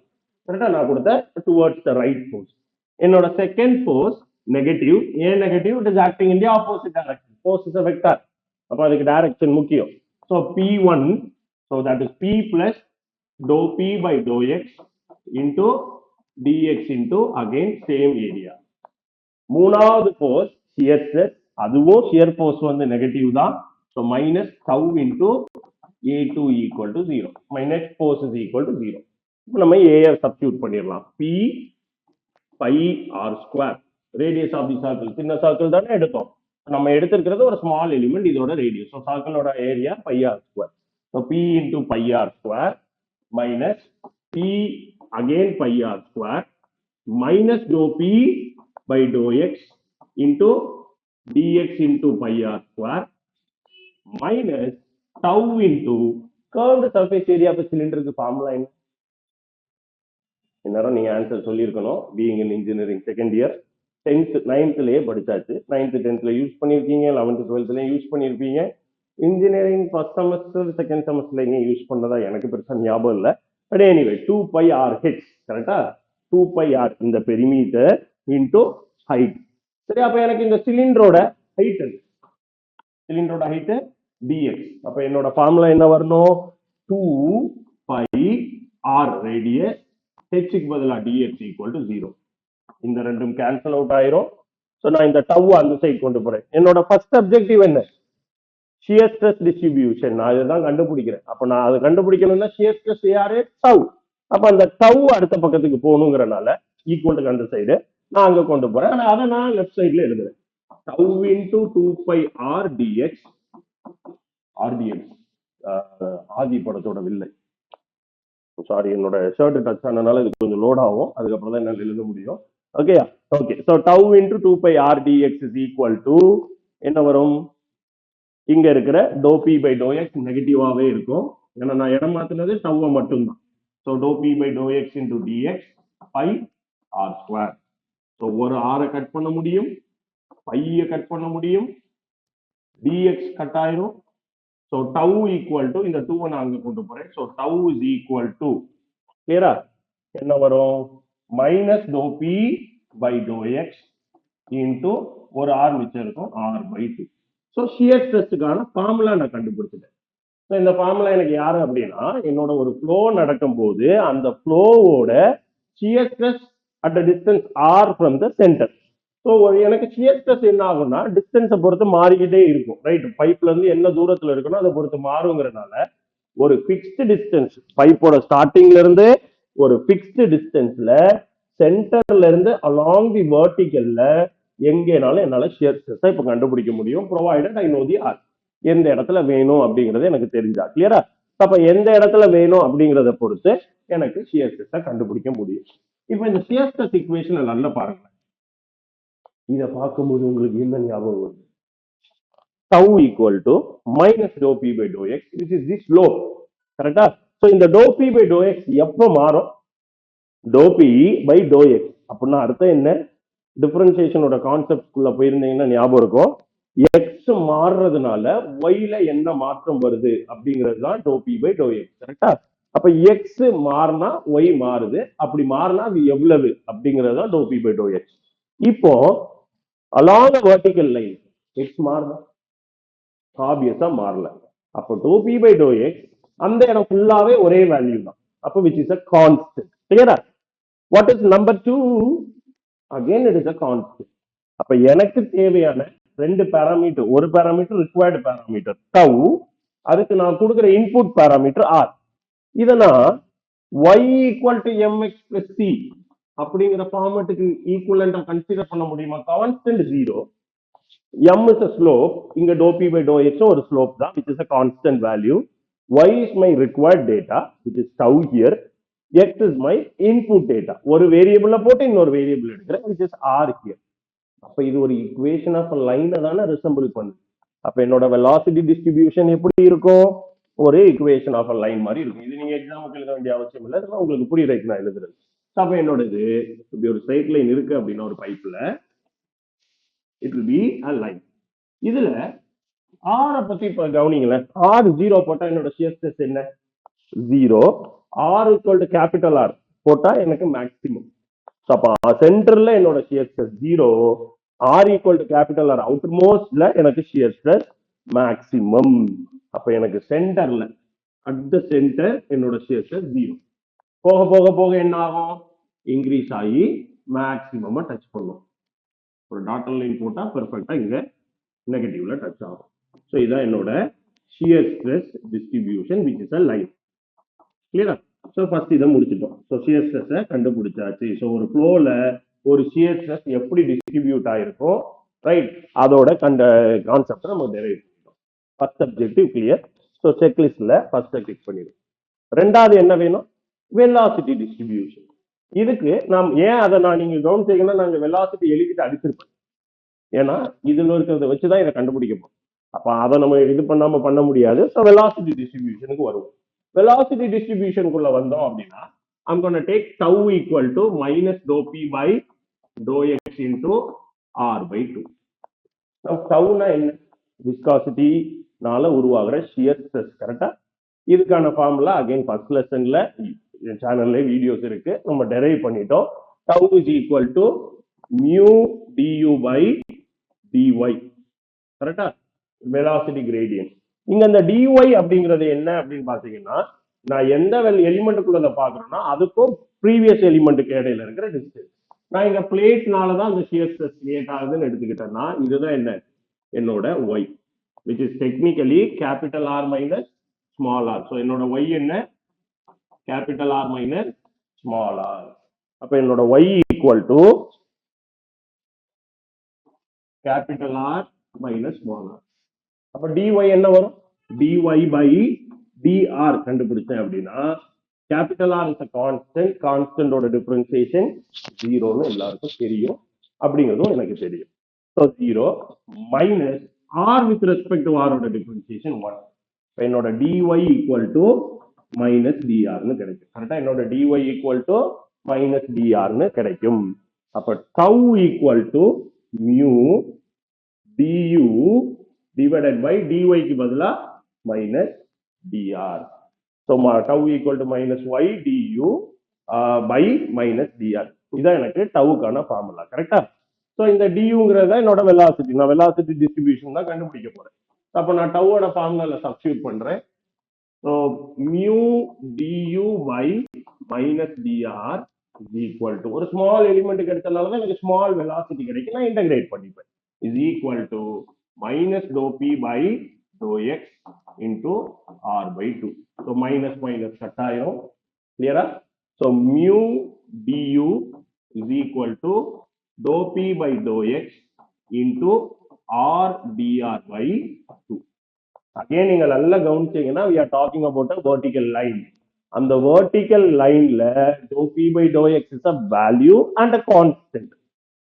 கரெக்டா? நான் கொடுத்த டுவர்ட்ஸ் த ரைட் ஃபோர்ஸ். என்னோட செகண்ட் ஃபோர்ஸ் நெகட்டிவ். ஏன் negative? It is acting in the opposite direction. Force is a vector, அப்ப அதுக்கு டைரக்ஷன் முக்கியம். So P1, so that is P plus dou P by dou x into dx into again same area. மூணாவது force shear stress, அதுவும் shear force வந்து negative தான். So minus tau into A2 equal to 0. My net force is equal to 0. இப்போ நம்ம A substitute பண்ணிடலாம். P pi r square, radius of the circle. சின்ன circle தானே எடுத்தோம், நம்ம எடுத்திருக்கிறது ஒரு ஸ்மால் எலிமெண்ட், இதோட ரேடியஸ். ஸோ சர்க்கிளோட area pi r square. So p into pi r square minus p again pi r square minus dou B by dou X into dx into pi r square minus tau into curved surface area of சிலிண்டருக்கு formula என்ன? இந்நேரம் நீங்க answer சொல்லியிருக்கணும். Being in engineering second year 10th 9thலயே படிச்சாச்சு. 9th 10thல use பண்ணிருக்கீங்க, 11th 12thலயும் யூஸ் பண்ணிருப்பீங்க. இன்ஜினியரிங் ஃபர்ஸ்ட் செமஸ்டர் செகண்ட் செமஸ்டர்ல எங்க யூஸ் பண்ணதா எனக்கு பெருசா ஞாபகம் இல்லை. But anyway 2 pi r h, கரெக்டா? 2 pi r இந்த பெரிமீட்டர் இன்டூ ஹைட். சரி, அப்ப எனக்கு இந்த சிலிண்டரோட ஹைட், சிலிண்டரோட ஹைட் dx. அப்ப என்னோட ஃபார்முலா என்ன வரணும்? 2 pi r ரேடியஸ், h க்கு பதிலா dx equal to 0. இந்த ரெண்டும் கேன்சல் அவுட் ஆயிரும். ஸோ நான் இந்த டவ் அந்த சைட் கொண்டு போறேன். என்னோட ஃபர்ஸ்ட் அப்ஜெக்டிவ் என்ன? Shear stress distribution. நான் இதுதான் கண்டுபிடிக்கிறேன். அப்ப நான் அதை கண்டுபிடிக்கணும்னா ஷியர் ஸ்ட்ரெஸ் ஏஆர் டவ். அப்ப அந்த டவ் அடுத்த பக்கத்துக்கு போகணுங்கிறனால ஈக்குவல் அந்த சைடு நான் அங்க கொண்டு போறேன். ஆனா அதை நான் லெஃப்ட் சைட்ல எழுதுறேன். Tau into 2π r dx. R dx ஆதி படத்தோட வில்லை. சாரி, என்னோட ஷர்ட் டச் ஆனதுனால இது கொஞ்சம் லோட் ஆகும். அதுக்கப்புறம் தான் என்னால் எழுத முடியும். ஓகேயா? Okay. So tau into 2π r dx is equal to என்ன வரும்? இங்க இருக்கிற dou B by dou x நெகட்டிவாவே இருக்கும். ஏன்னா நான் இடம் மாத்தினது டவ்வை மட்டும்தான். So dou B by dou X into dx pi r square. So ஒரு ஆரை கட் பண்ண முடியும், பையை கட் பண்ண முடியும், டிஎக்ஸ் கட் ஆயிரும். ஸோ டவ் ஈக்குவல் டு இந்த 2 நான் அங்க கொண்டு போறேன். So tau is equal to கிளியரா என்ன வரும்? Minus dou B by dou X into ஒரு ஆர் மிச்சம் இருக்கும் ஆர் பை 2. ஸோ ஷியர் ஸ்ட்ரெஸ்ஸுக்கான ஃபார்முலா நான் கண்டுபிடிச்சிட்டேன். ஸோ இந்த ஃபார்முலா எனக்கு யாரு அப்படின்னா, என்னோட ஒரு ஃப்ளோ நடக்கும் போது அந்த ஃப்ளோவோட shear stress at distance r from the center. So எனக்கு ஷியர் ஸ்ட்ரெஸ் என்ன ஆகும்னா டிஸ்டன்ஸை பொறுத்து மாறிக்கிட்டே இருக்கும். ரைட், பைப்ல இருந்து என்ன தூரத்துல இருக்கணும் அதை பொறுத்து மாறுங்கிறதுனால ஒரு பிக்ஸ்டு டிஸ்டன்ஸ் பைப்போட ஸ்டார்டிங்ல இருந்து ஒரு பிக்ஸ்டு டிஸ்டன்ஸ்ல சென்டர்ல இருந்து அலாங் தி வெர்டிகல்ல எங்கேனாலும் என்னால ஷியர் ஸ்ட்ரெஸ் இப்ப கண்டுபிடிக்க முடியும். Provided I know the R. எந்த இடத்துல வேணும் அப்படிங்கறது எனக்கு தெரிஞ்சா. கிளியரா? அப்ப எந்த இடத்துல வேணும் அப்படிங்கறத பொறுத்து எனக்கு ஷியர் ஸ்ட்ரெஸ் கண்டுபிடிக்க முடியும். இப்ப இந்த ஷியர் ஸ்ட்ரெஸ் ஈக்குவேஷனை நல்லா பாருங்க. இதை பார்க்கும்போது உங்களுக்கு என்ன ஞாபகம் வருது? Tau equal to minus dou B by dou X, which is the slope. கரெக்டா? ஸோ இந்த dou B by dou X எப்போ மாறும்? Dou B by dou X. அப்படின்னா அர்த்தம் என்ன? டிஃபரன்சியேஷனோட கான்செப்ட்குள்ள போயிருந்தீங்கன்னா ஞாபகம் இருக்கும். எக்ஸ் மாறுறதுனால ஒய்ல என்ன மாற்றம் வருது அப்படிங்கிறது தான் dou B by dou X. கரெக்டா? அப்ப எக்ஸ் மாறினா ஒய் மாறுது. அப்படி மாறினா அது எவ்வளவு அப்படிங்கிறது தான் dou B by dou X. இப்போ அலாங் வெர்டிகல் லைன் எக்ஸ் மாறுதா? ஆப்வியஸா மாறல. அப்போ dou B by dou X அந்த இடம் ஃபுல்லாவே ஒரே வேல்யூ தான். அப்போ விச் இஸ் அ கான்ஸ்டன்ட். கிளியரா? What is number 2? Again it is a constant. அப்ப எனக்கு தேவையான ரெண்டு பேராமீட்டர், ஒரு பேராமீட்டர் ரிக்வயர்டு பேராமீட்டர் டவ், அதுக்கு நான் கொடுக்குற இன்புட் பேராமீட்டர் ஆர். இதை நான் y equal to MX plus C அப்படிங்கிற ஃபார்மேட்டுக்கு ஈக்குவலண்டா கன்சிடர் பண்ண முடியுமா? Constant 0, m is a slope, இங்க dou p by dou x ஒரு slope தான், which is a constant value. Y is my required data, which is tau here. X is my input data. ஒரு வேரியபிள்ல போட்டு இன்னொரு variable எடுக்கிறேன், which is r here. அப்ப இது ஒரு equation of a line தான resemble பண்ணுது. அப்ப என்னோட velocity distribution எப்படி இருக்கும்? ஒரு equation of a line மாதிரி இருக்கும். இது நீங்க எக்ஸாமுக்கு எழுத வேண்டிய அவசியம் இல்லை, இதெல்லாம் உங்களுக்கு புரியறதுக்கு நான் எழுதுறது. அப்ப என்னோட இது இப்படி ஒரு ஸ்ட்ரைட் லைன் இருக்கு அப்படின்னா ஒரு பைப்ல it will be a line. இதுல r பத்தி இப்ப கவனிங்களேன். r 0 போட்டா என்னோட shear stress என்ன? 0. r equal to capital R போட்டா எனக்கு மேக்ஸிமம். அப்ப சென்டர்ல என்னோட shear stress 0, r equal to capital R outermostல எனக்கு shear stress மேக்ஸிமம். அப்ப எனக்கு சென்டர்ல at the center என்னோட shear stress 0. போக போக போக என்ன ஆகும்? இன்க்ரீஸ் ஆகி மேக்ஸிமம் டச் பண்ணும். ஒரு டாட்டர் லைன் போட்டா பெர்ஃபெக்ட்டா இங்க நெகட்டிவ்ல டச் ஆகும். ஸோ இதான் என்னோட shear stress distribution which is a line. கிளியரா? ஸோ ஃபர்ஸ்ட் இதை முடிச்சிட்டோம். ஸோ shear stress கண்டுபிடிச்சாச்சு. ஸோ ஒரு ஃப்ளோல ஒரு shear stress எப்படி டிஸ்ட்ரிபியூட் ஆயிருக்கும், ரைட், அதோட கான்செப்ட் நம்ம டெரைவ் பண்ணிட்டோம். First objective clear. ஸோ செக்லிஸ்ட்ல ஃபர்ஸ்ட் கிளிக் பண்ணிடுவோம். ரெண்டாவது என்ன வேணும்? Velocity distribution. இதுக்கு நாம் ஏன் அதை நான் நீங்க கவனிச்சீங்கன்னா நாங்க வெலாசிட்டி எழுதிட்டு அடிச்சிருப்பேன். ஏன்னா இதுல இருக்கிறத வச்சுதான் இதை கண்டுபிடிக்கப்போம். அப்ப அதை நம்ம இது பண்ணாம பண்ண முடியாது. ஸோ வெலாசிட்டி டிஸ்ட்ரிபியூஷனுக்கு வருவோம். வெலாசிட்டி டிஸ்ட்ரிபியூஷனுக்குள்ள வந்தோம் அப்படின்னா I'm going to take tau equal to minus dou p by dou x into r by 2. Now tauனா என்ன? விஸ்காசிட்டி நால உருவாகிற ஷியர் ஸ்ட்ரெஸ். கரெக்டா? இதுக்கான ஃபார்முலா அகைன் ஃபர்ஸ்ட் லெசன்ல சேனல்ல வீடியோஸ் இருக்கு, நம்ம டெரைவ் பண்ணிட்டோம். tau is equal to mu du by dy. கரெக்டா? Velocity gradient. இங்க அந்த dy அப்படிங்கிறது என்ன அப்படின்னு பாத்தீங்கன்னா, நான் எந்த எலிமெண்ட்டுக்குள்ள பாக்குறேன்னா அதுக்கும் ப்ரீவியஸ் எலிமெண்ட்டுக்கு இடையில இருக்கிற டிஸ்டன்ஸ். நான் இங்க பிளேட்னால தான் அந்த ஷியர் ஸ்ட்ரெஸ் கிரியேட் ஆகுதுன்னு எடுத்துக்கிட்டேன்னா இதுதான் என்ன என்னோட y which is technically capital R minus small r. So என்னோட y என்ன capital R minus small r. அப்ப என்னோட y equal to capital R minus small r. அப்ப dy என்ன வரும் dy by dr கண்டுபிடிச்சேன் அப்படின்னா capital R is a constant, constant ஓட differentiation 0 ன்னு எல்லாருக்கும் தெரியும் அப்படிங்கிறதும் எனக்கு தெரியும். So 0 minus r with respect to r ஓட differentiation 1. இப்போ என்னோட dy equal to minus dr ன்னு கிடைக்கும். கரெக்டா என்னோட dy equal to minus dr ன்னு கிடைக்கும். அப்ப tau equal to mu du divided by dy க்கு பதிலா minus dr. So tau equal to minus y du by minus dr. இதான் எனக்கு டவுக்கான ஃபார்முலா. கரெக்டா? ஸோ இந்த டியூங்கிறத என்னோட வெலாசிட்டி, நான் வெலாசிட்டி டிஸ்ட்ரிபியூஷன் தான் கண்டுபிடிக்க போறேன். அப்போ நான் டவோட ஃபார்முலால சப்ஸ்டியூட் பண்றேன். So mu DU by minus DR is equal to ஒரு ஸ்மால் எலிமெண்ட் கிடைச்சதுனால தான் எனக்கு ஸ்மால் வெலாசிட்டி கிடைக்கும். நான் இன்டகிரேட் பண்ணிப்பேன். Is equal to minus dou B by dou X into R by 2. So minus minus cut ஆயிரும். கிளியரா? So mu DU is equal to dou p by dou x into r dr by 2. Again நீங்க நல்லா கவனிச்சீங்கன்னா we are talking about a vertical line. அந்த vertical lineல dou p by dou x is a value and a constant.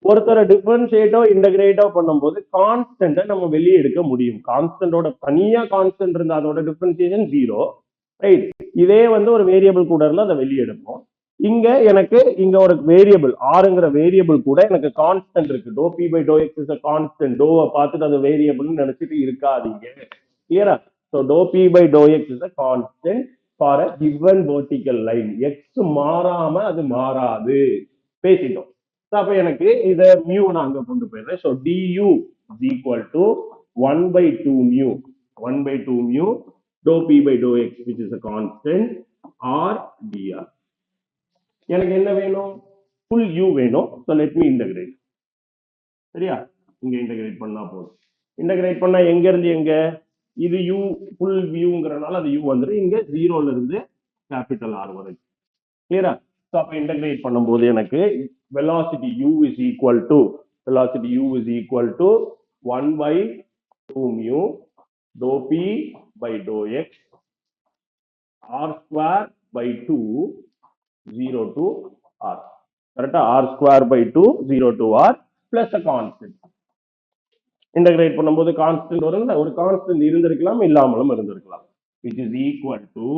ஒருத்தர டிஃபரன்ஷியேட்டோ இன்டகிரேட்டோ பண்ணும்போது கான்ஸ்டன்ட்டை நம்ம வெளியே எடுக்க முடியும். கான்ஸ்டன்டோட தனியா கான்ஸ்டன்ட் இருந்தா அதோட டிஃபரன்ஷியேஷன் 0. ரைட்? இதே வந்து ஒரு வேரியபிள் கூட இருந்தா அதை வெளியே எடுப்போம். இங்க எனக்கு இங்க ஒரு வேரியபிள் ஆறுங்கிற வேரியபிள் கூட எனக்கு கான்ஸ்டன்ட் இருக்கு. Dou B by dou x is a constant. டோவை பார்த்துட்டு அது வேரியபிள்னு நினைச்சிட்டு இருக்காதீங்க. கிளியரா? So dou B by dou x is a constant for a given vertical line. X மாறாம அது மாறாது. பேசிட்டோம். அப்ப எனக்கு இதை மியூ நான் அங்க கொண்டு போயிடுறேன். So DU is equal to 1/2 mu 1/2 mu dou B by dou X which is a constant R DR. எனக்கு என்ன வேணும்? ஃபுல் u வேணும். So let me integrate. சரியா? இங்க இன்டகிரேட் பண்ணா போதும். இன்டகிரேட் பண்ணா எங்க இருந்து எங்க? இது u ஃபுல் வியூங்கிறனால அது u வந்துடும். இங்க 0ல இருந்து கேபிட்டல் ஆர் வரைக்கும். கிளியரா? ஸோ அப்ப இன்டகிரேட் பண்ணும்போது எனக்கு velocity u is equal to velocity u is equal to 1/2 mu dou p by dou x r square by 2 0 to r. Correct? R square by 2 0 to r plus a constant. Integrate பண்ணும்போது constant வரும். ஒரு constant இருந்திருக்கலாம் இல்லாமலும் இருந்திருக்கலாம். which is equal to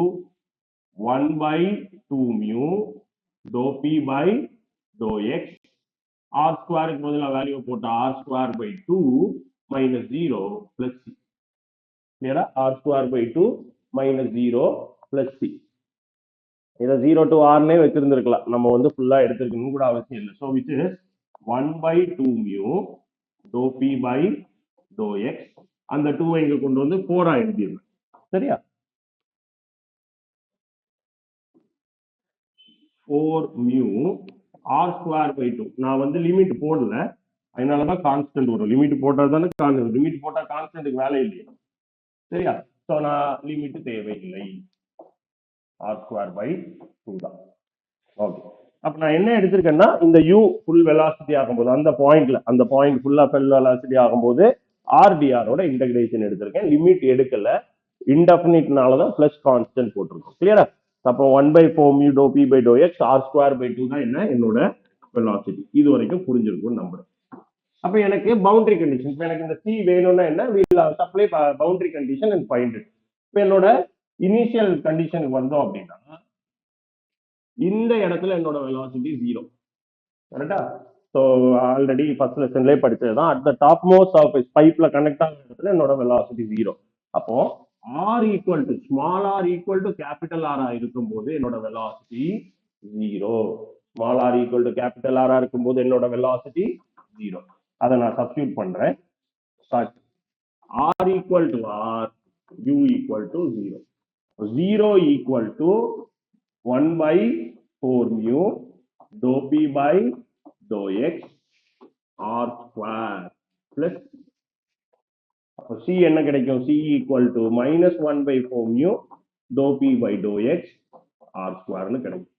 1/2 mu dou p by dou x r square க்கு பதிலா value போட்ட r square by 2 minus 0 plus c. clear? r square by 2 minus 0 plus c. இதை 0 to r னே வச்சிருந்திருக்கலாம். நம்ம வந்து ஃபுல்லா எடுத்துக்கணும் கூட அவசியம் இல்லை. So which is 1/2 mu dou p by dou x. அந்த 2 இங்க கொண்டு வந்து 4 எழுதிடணும். சரியா? 4 mu r square by 2. நான் வந்து லிமிட் போடல, அதனாலதான் கான்ஸ்டன்ட் வரும். லிமிட் போட்டா தானே கான்ஸ்டன்ட். லிமிட் போட்டா கான்ஸ்டன்ட்டுக்கு வேலை இல்லையா? சரியா? ஸோ நான் லிமிட் தேவையில்லை. r square by 2 தான். ஓகே. அப்ப நான் என்ன எடுத்திருக்கேன்னா இந்த u ஃபுல் வெலாசிட்டி ஆகும்போது அந்த பாயிண்ட் ஃபுல்லா ஃபுல் வெலாசிட்டி ஆகும்போது rdr ஓட இன்டகிரேஷன் எடுத்திருக்கேன். லிமிட் எடுக்கல. இன்டெஃபினிட்னால தான் பிளஸ் கான்ஸ்டன்ட் போட்டிருக்கோம். கிளியரா? அப்போ 1/4 mu dou p by dou x r square by 2 தான் என்ன என்னோட வெலாசிட்டி. இது வரைக்கும் புரிஞ்சிருக்கும் நம்புறேன். அப்ப எனக்கு பவுண்டரி கண்டிஷன், இப்போ எனக்கு இந்த c வேணும்னா என்ன, we'll supply boundary condition and find it. இப்போ என்னோட இனிஷியல் கண்டிஷனுக்கு வந்தோம் அப்படின்னா இந்த இடத்துல என்னோட வெலாசிட்டி 0. கரெக்டா? ஸோ ஆல்ரெடி ஃபர்ஸ்ட் லெசன்லேயே படிச்சதுதான். At the top most surface பைப்ல கனெக்ட் ஆகிற இடத்துல என்னோட வெலாசிட்டி 0. அப்போ r equal to small r equal to capital r இருக்கும்போது என்னோட velocity 0. Small r equal to capital r இருக்கும்போது என்னோட வெலாசிட்டி 0. அதை நான் சப்ஸ்டியூட் பண்றேன். r equal to r u equal to 0. 0 equal to 1/4 mu dou p by dou x r square plus அப்போ c என்ன கிடைக்கும்? c equal to minus 1 by 4 mu dou p by dou x r square னு கிடைக்கும்.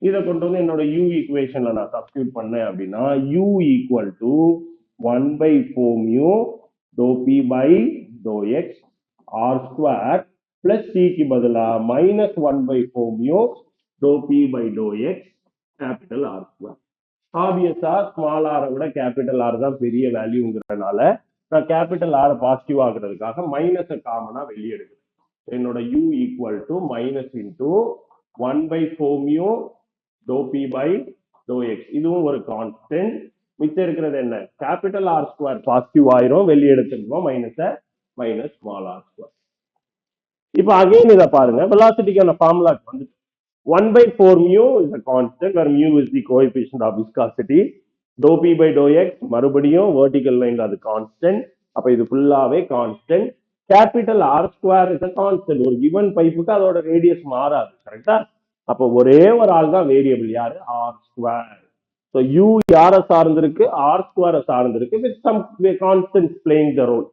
இதை கொண்டு வந்து என்னோட u ஈக்குவேஷன்ல நான் சப்ஸ்டியூட் பண்ணேன் அப்படின்னா u equal to 1 by 4 mu dou p by dou x r square plus c க்கு பதிலா minus 1 by 4 mu dou p by dou x capital R square. ஆப்வியஸா ஸ்மால் ஆரை விட கேபிட்டல் ஆர் தான் பெரிய வேல்யூங்கிறதுனால நான் கேபிட்டல் ஆர் பாசிட்டிவ் ஆகுறதுக்காக மைனஸை காமனா வெளியே எடுக்கிறேன். என்னோட u equal to minus into 1 by 4 mu dou p by dou x. இதுவும் ஒரு கான்ஸ்டன்ட். மிச்சம் இருக்கிறது என்ன? கேபிட்டல் ஆர் ஸ்கொயர் பாசிட்டிவ் ஆயிரும், வெளியே எடுத்துருக்கோம் மைனஸை, மைனஸ் ஸ்மால் ஆர் ஸ்கொயர். இப்போ அகைன் இதை பாருங்க, வெலாசிட்டிக்கான ஃபார்முலாக்கு வந்து 1 by 4 mu is a constant where mu is the coefficient of viscosity. Dou p by dou x மறுபடியும் vertical line அது constant. அப்ப இது ஃபுல்லாவே constant. Capital R square is a constant. ஒரு given பைப்புக்கு அதோட ரேடியஸ் மாறாது, கரெக்டா? அப்ப ஒரே ஒரு ஆள் தான் வேரியபிள், யாரு? R square. So u யாரை சார்ந்திருக்கு? R square சார்ந்திருக்கு with some constants playing the role.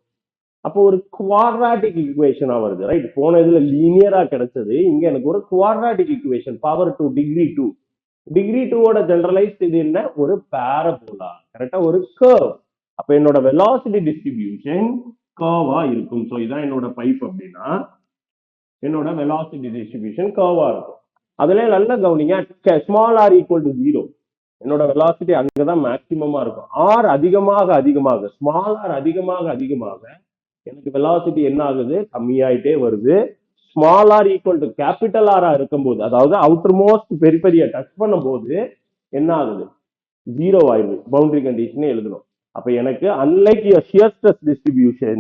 அப்போ ஒரு குவாட்ராட்டிக் ஈக்குவேஷனா வருது, ரைட்? போன இதுல லீனியரா கிடைச்சது, இங்க எனக்கு ஒரு quadratic equation, power 2 degree 2. Degree 2ஓட ஜெனரலைஸ் இது என்ன? ஒரு பாரபோலா, கரெக்டா? ஒரு கர்வ். அப்ப என்னோட வெலாசிட்டி டிஸ்ட்ரிபியூஷன் கர்வா இருக்கும். ஸோ இதான் என்னோட பைப் அப்படின்னா என்னோட வெலாசிட்டி டிஸ்ட்ரிபியூஷன் கர்வா இருக்கும். அதுல நல்ல கவனிங்க, ஸ்மால் ஆர் ஈக்குவல் டு 0, என்னோட வெலாசிட்டி அங்கதான் மேக்சிமமா இருக்கும். ஆர் அதிகமாக அதிகமாக, ஸ்மால் ஆர் அதிகமாக அதிகமாக எனக்கு வெலாசிட்டி என்ன ஆகுது? கம்மியாயிட்டே வருது. Small R equal to capital ஆரா இருக்கும்போது, அதாவது அவுட்டர் மோஸ்ட் பெரிபெரிய டச் பண்ணும் போது என்ன ஆகுது? 0 ஆயிடுது. பவுண்டரி கண்டிஷன் எழுதணும். அப்ப எனக்கு unlike a shear stress distribution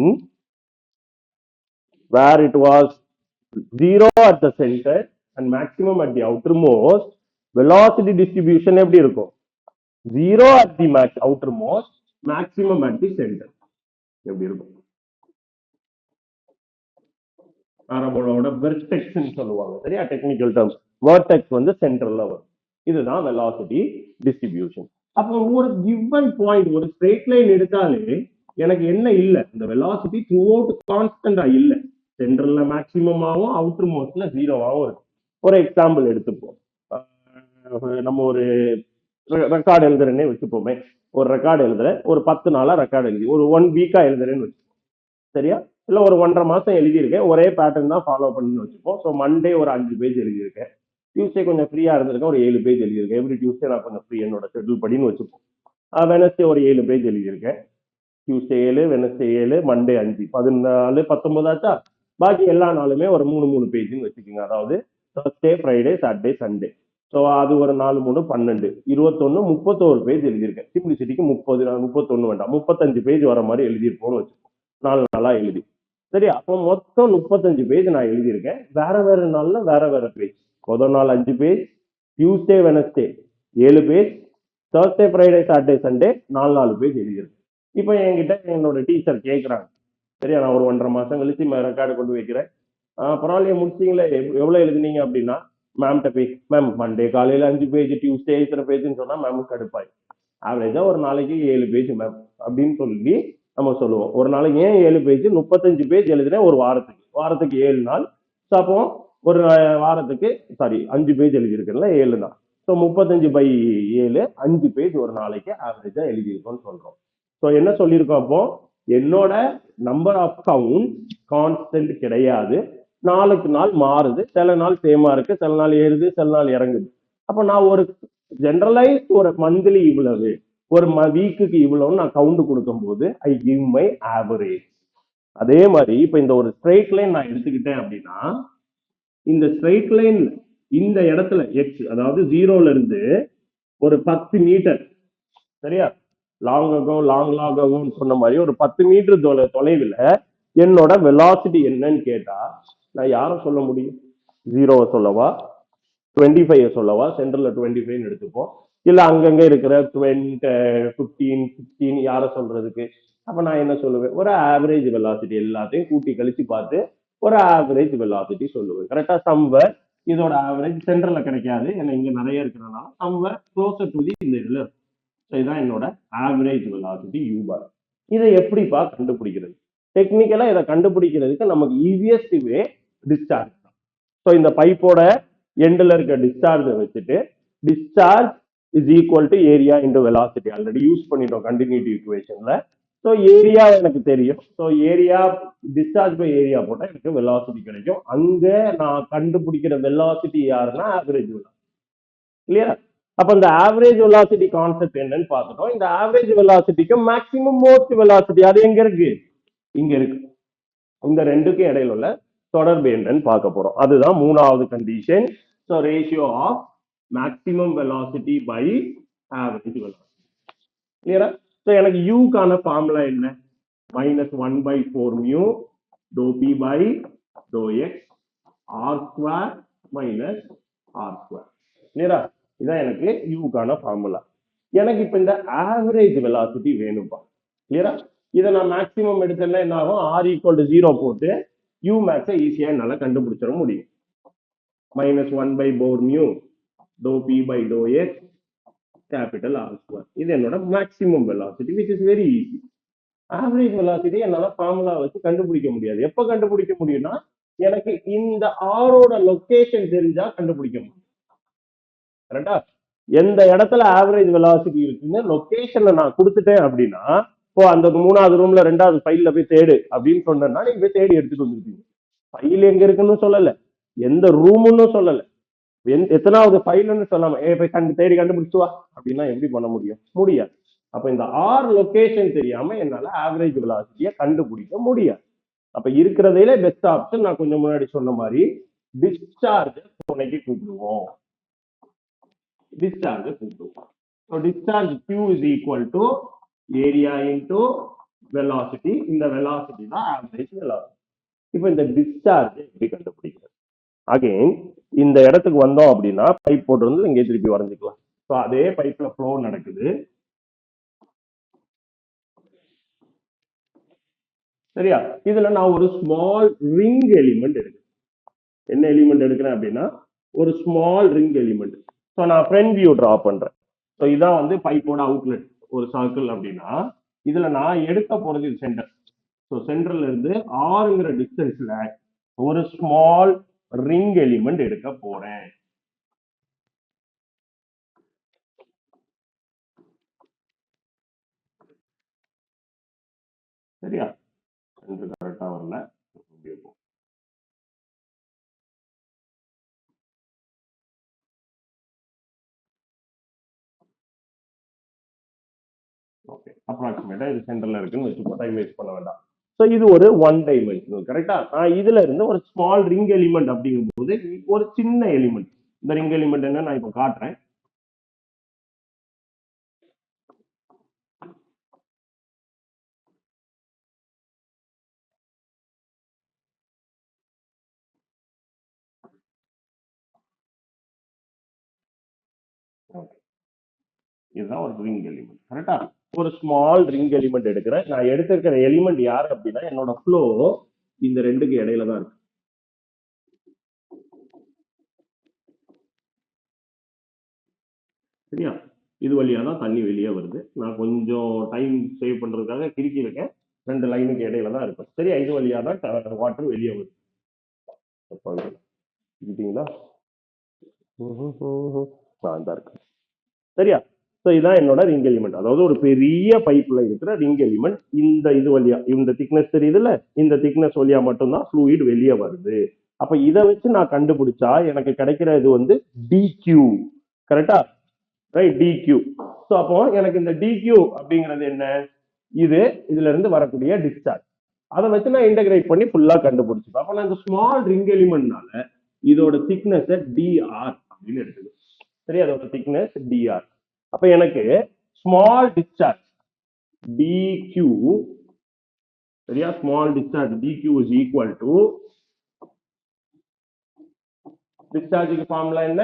where it was 0 at the center and maximum at the outermost, velocity distribution எப்படி இருக்கும்? 0 at the outermost, maximum at the center. எப்படி இருக்கும்? பாரபோலாவோட வெர்டெக்ஸ்னு சொல்லுவாங்க, சரியா? Technical terms. வெர்டெக்ஸ் வந்து சென்டர்ல வரும். இதுதான் வெலாசிட்டி டிஸ்ட்ரிபியூஷன். அப்போ ஒரு கிவன் பாயிண்ட், ஒரு ஸ்ட்ரெயிட் லைன் எடுத்தாலே எனக்கு என்ன இல்லை? இந்த வெலாசிட்டி த்ரூ அவுட் கான்ஸ்டன்டா இல்லை. சென்டர்ல மேக்சிமமாகவும் அவுட்டர் மோஸ்ட்ல 0வாகவும் இருக்கு. ஒரு எக்ஸாம்பிள் எடுத்துப்போம். நம்ம ஒரு ரெக்கார்டு எழுதுறேன்னே வச்சுப்போமே. ஒரு ரெக்கார்டு எழுதுறேன், ஒரு 10 நாளா ரெக்கார்டு எழுதி ஒரு 1 வீக்கா எழுதுறேன்னு வச்சுப்போம், சரியா? இல்ல ஒரு 1.5 மாசம் எழுதியிருக்கேன், ஒரே பேட்டர்ன் தான் ஃபாலோ பண்ணி வச்சுப்போம். ஸோ மண்டே ஒரு 5 பேஜ் எழுதியிருக்கேன், டியூஸ்டே கொஞ்சம் ஃப்ரீயா இருந்திருக்கேன், ஒரு 7 பேஜ் எழுதியிருக்கேன். எவ்ரி டியூஸ்டே நான் கொஞ்சம் ஃப்ரீ, என்னோட ஷெட்யூல் படின்னு வச்சுப்போம். வெனஸ்டே ஒரு 7 பேஜ் எழுதியிருக்கேன், டியூஸ்டே 7, வெனஸ்டே 7, மண்டே 5, 14, 19 ஆச்சா? பாக்கி எல்லா நாளுமே ஒரு 3 பேஜ்னு வச்சுக்கோங்க. அதாவது Thursday, Friday, Saturday, Sunday. So அது ஒரு 4, 3, 12, 21, 31 பேஜ் எழுதியிருக்கேன். சிம்பிளிசிட்டிக்கு 30, 31 வேண்டாம், 35 பேஜ் வர மாதிரி எழுதியிருப்போம்னு வச்சுப்போம், 4 நாளா எழுதி. சரி, அப்போ மொத்தம் 35 பேஜ் நான் எழுதியிருக்கேன். வேற வேற நாள்ல வேற வேற பேஜ். முதல் நாள் 5 page, Tuesday Wednesday 7 page, Thursday, Friday, Saturday, Sunday 4 page எழுதியிருக்கேன். இப்போ என்கிட்ட என்னோட டீச்சர் கேட்குறாங்க, சரியா? நான் ஒரு 1.5 மாசம் கழிச்சு ரெக்கார்டு கொண்டு வைக்கிறேன். பரவாயில்லையே, முடிச்சிங்களே, எவ்வளவு எழுதுனீங்க அப்படின்னா, மேம்கிட்ட போய், மேம் மண்டே காலையில 5 பேஜ், டியூஸ்டே இத்தனை பேஜ்னு சொன்னா மேம் கடுப்பாய். ஆவரேஜா ஒரு நாளைக்கு 7 பேஜ் மேம் அப்படின்னு சொல்லி நம்ம சொல்லுவோம். ஒரு நாளைக்கு ஏன் 7 பேஜ்? 35 பேஜ் எழுதுறேன் ஒரு வாரத்துக்கு 7 நாள். ஸோ அப்போ ஒரு வாரத்துக்கு 5 பேஜ் எழுதியிருக்கேன்ல, 7 நாள். ஸோ 35/7, 5 பேஜ் ஒரு நாளைக்கு ஆவரேஜா எழுதியிருக்கோம்னு சொல்றோம். ஸோ என்ன சொல்லியிருக்கோம்? அப்போ என்னோட நம்பர் ஆஃப் கவுண்ட் கான்ஸ்டன்ட் கிடையாது, நாளுக்கு நாள் மாறுது. சில நாள் சேமா இருக்கு, சில நாள் ஏறுது, சில நாள் இறங்குது. அப்ப நான் ஒரு ஜெனரலைஸ் ஒரு மந்த்லி இவ்வளவு, ஒரு வீக்குக்கு இவ்வளவு நான் கவுண்ட் கொடுக்கும் போது ஐ கிவ் மை ஆவரேஜ். அதே மாதிரி இப்ப இந்த ஒரு ஸ்ட்ரெயிட் லைன் நான் எடுத்துக்கிட்டேன் அப்படின்னா, இந்த ஸ்ட்ரெயிட் லைன் இந்த இடத்துல எக்ஸ், அதாவது 0ல இருந்து ஒரு 10 மீட்டர், சரியா? லாங் ஆகும் சொன்ன மாதிரி ஒரு 10 மீட்டர் தொலைவில் என்னோட வெலாசிட்டி என்னன்னு கேட்டா நான் யாரை சொல்ல முடியும்? 0 சொல்லவா, 25 சொல்லவா? சென்டர்ல 25 எடுத்துப்போம். இல்ல அங்கங்க இருக்கிற 20, 15, 16 யாரை சொல்றதுக்கு? அப்ப நான் என்ன சொல்லுவேன்? ஒரு ஆவரேஜ் வெலாசிட்டி, எல்லாத்தையும் கூட்டி கழிச்சு பார்த்து ஒரு ஆவரேஜ் வெலாசிட்டி சொல்லுவேன். கரெக்டா? சம்வேர் இதோட ஆவரேஜ் சென்டர்ல கிடைக்காது, ஏன்னா இங்க நிறைய இருக்கிறதுனால சம்வேர் க்ளோசர் டு தி இந்த இதுல. இதுதான் என்னோட ஆவரேஜ் வெலாசிட்டி u பார். இதை எப்படிப்பா கண்டுபிடிக்கிறது? டெக்னிக்கலா இதை கண்டுபிடிக்கிறதுக்கு நமக்கு ஈஸியஸ்ட் வே டிஸ்சார்ஜ் தான். ஸோ இந்த பைப்போட எண்டில் இருக்க டிஸ்சார்ஜை வச்சுட்டு discharge is equal to area into velocity already use பண்ணிட்டோம் கண்டினியூட்டி ஈக்குவேஷன்ல. ஸோ ஏரியா எனக்கு தெரியும். So area discharge by area போட்டால் எனக்கு வெலாசிட்டி கிடைக்கும். அங்க நான் கண்டுபிடிக்கிற வெலாசிட்டி யாருன்னா ஆவரேஜ் வெலாசிட்டி. இல்லையா? அப்ப இந்த ஆவரேஜ் வெலாசிட்டி கான்செப்ட் என்னன்னு பார்த்துட்டோம். இந்த ஆவரேஜ் வெலாசிட்டிக்கும் மேக்ஸிமம் மோஸ்ட் வெலாசிட்டி அது எங்க இருக்கு? இங்க இருக்கு. இந்த ரெண்டுக்கும் இடையில உள்ள தொடர்பு என்னன்னு பார்க்க போறோம். அதுதான் மூணாவது condition. So ratio of maximum velocity by average velocity. கிளியரா? ஸோ எனக்கு யூக்கான ஃபார்முலா என்ன? -1/4 mu dou p by dou x r square minus r square. கிளியரா? இதான் எனக்கு யூக்கான ஃபார்முலா. எனக்கு இப்ப இந்த ஆவரேஜ் வெலாசிட்டி வேணும்பா. கிளியரா? இதை நான் மேக்ஸிமம் எடுத்தேன்னா என்ன ஆகும்? r = 0 போட்டு u மேக்ஸை ஈஸியா என்னால கண்டுபிடிச்சிட முடியும். -1/4 mu dou p by dou x capital R square. இது என்னோட maximum velocity which is very easy. Average velocity என்னால ஃபார்முலா வச்சு கண்டுபிடிக்க முடியாது. எப்ப கண்டுபிடிக்க முடியும்னா எனக்கு இந்த ஆரோட லொகேஷன் தெரிஞ்சா கண்டுபிடிக்க முடியும். கரெக்டா? எந்த இடத்துல ஆவரேஜ் வெலாசிட்டி இருக்குன்னு லொகேஷனை நான் கொடுத்துட்டேன் அப்படின்னா, இப்போ அந்த 3வது ரூம்ல 2வது ஃபைல்ல போய் தேடு அப்படின்னு சொன்னா நீங்க போய் தேடி எடுத்துட்டு வந்துருப்பீங்க. ஃபைல் எங்க இருக்குன்னு சொல்லல, எந்த ரூம்னு சொல்லல, எத்தனாவது ஃபைல்னு சொல்லாம போய் தேடி கண்டுபிடிச்சு வா அப்படின்னா எப்படி பண்ண முடியும்? முடியாது. அப்ப இந்த ஆர் லொகேஷன் தெரியாம என்னால ஆவரேஜ் வெலாசிட்டியை கண்டுபிடிக்க முடியாது. அப்ப இருக்கிறதுல பெஸ்ட் ஆப்ஷன் நான் கொஞ்சம் முன்னாடி சொன்ன மாதிரி டிஸ்சார்ஜ் துணைக்கு கூப்பிடுவோம். டிஸ்சார்ஜ் கூப்பிடுவோம். So discharge Q is equal to area into velocity. இந்த வெலாசிட்டி தான் ஆவரேஜ் வெலாசிட்டி. இப்போ இந்த டிஸ்சார்ஜ் எப்படி கண்டுபிடிக்கிறது? அகைன் இந்த இடத்துக்கு வந்தோம் அப்படின்னா பைப் போட்டு வந்து இங்கே திருப்பி வரைஞ்சிக்கலாம். ஸோ அதே பைப்ல ஃப்ளோ நடக்குது. சரியா? இதுல நான் ஒரு ஸ்மால் ரிங் எலிமெண்ட் எடுக்கிறேன். என்ன எலிமெண்ட் எடுக்கிறேன் அப்படின்னா ஒரு ஸ்மால் ரிங் எலிமெண்ட். ஸோ நான் ஃப்ரண்ட் வியூ டிரா பண்றேன். ஸோ இதான் வந்து பைப்போட அவுட்லெட் ஒரு சர்க்கிள் அப்படின்னா இதுல நான் எடுக்க போறது இது சென்டர். ஸோ சென்டர்ல இருந்து ஆறுங்கிற டிஸ்டன்ஸ்ல ஒரு ஸ்மால் ரிங் எலிமெண்ட் எடுக்க போறேன். சரியா? சென்டர் கரெக்டா வரல. ஓகே, அப்ராக்சிமேட்டா இது சென்டர்ல இருக்குன்னு வச்சுக்கோ, டைம் வேஸ்ட் பண்ண வேண்டாம். ஸோ இது ஒரு 1 டைமென்ஷனல். கரெக்டா? இதுல இருந்து ஒரு ஸ்மால் ரிங் எலிமெண்ட் அப்படிங்கும் போது ஒரு சின்ன எலிமெண்ட். இந்த ரிங் எலிமெண்ட் என்ன நான் இப்போ காட்டுறேன். இதுதான் ஒரு ரிங் எலிமெண்ட். கரெக்டா? ஒரு ஸ்மால் ரிங் எலிமெண்ட் எடுக்கிறேன். நான் எடுத்திருக்கிற எலிமெண்ட் யாரு அப்படின்னா என்னோட ஃப்ளோ இந்த ரெண்டுக்கு இடையில தான் இருக்கு. சரியா? இது வழியா தான் தண்ணி வெளியே வருது. நான் கொஞ்சம் டைம் சேவ் பண்றதுக்காக கிறுக்கி இருக்கேன். 2 லைனுக்கு இடையில தான் இருக்கும். சரியா? இது வழியா தான் வாட்டர் வெளியே வருது. சரியா? ஸோ இதான் என்னோட ரிங் எலிமெண்ட். அதாவது ஒரு பெரிய பைப்ல இருக்கிற ரிங் எலிமெண்ட். இந்த இது வழியா இந்த திக்னஸ் தெரியுதுல்ல, இந்த திக்னஸ் வழியா மட்டும்தான் ஃப்ளூயிட் வெளியே வருது. அப்ப இதை வச்சு நான் கண்டுபிடிச்சா எனக்கு கிடைக்கிற இது வந்து DQ. கரெக்டா? Right, DQ. ஸோ அப்போ எனக்கு இந்த DQ அப்படிங்கிறது என்ன? இது இதுல இருந்து வரக்கூடிய டிஸ்சார்ஜ். அதை வச்சு நான் இன்டகிரேட் பண்ணி ஃபுல்லா கண்டுபிடிச்சிப்பேன். அப்ப நான் இந்த ஸ்மால் ரிங் எலிமெண்ட்னால இதோட திக்னஸ் DR அப்படின்னு எடுத்துக்கணும். சரி, அதோட திக்னஸ் DR. அப்ப எனக்கு ஸ்மால் டிஸ்சார்ஜ் DQ, சரியா? Small discharge DQ is equal to டிஸ்சார்ஜுக்கு ஃபார்முலா என்ன?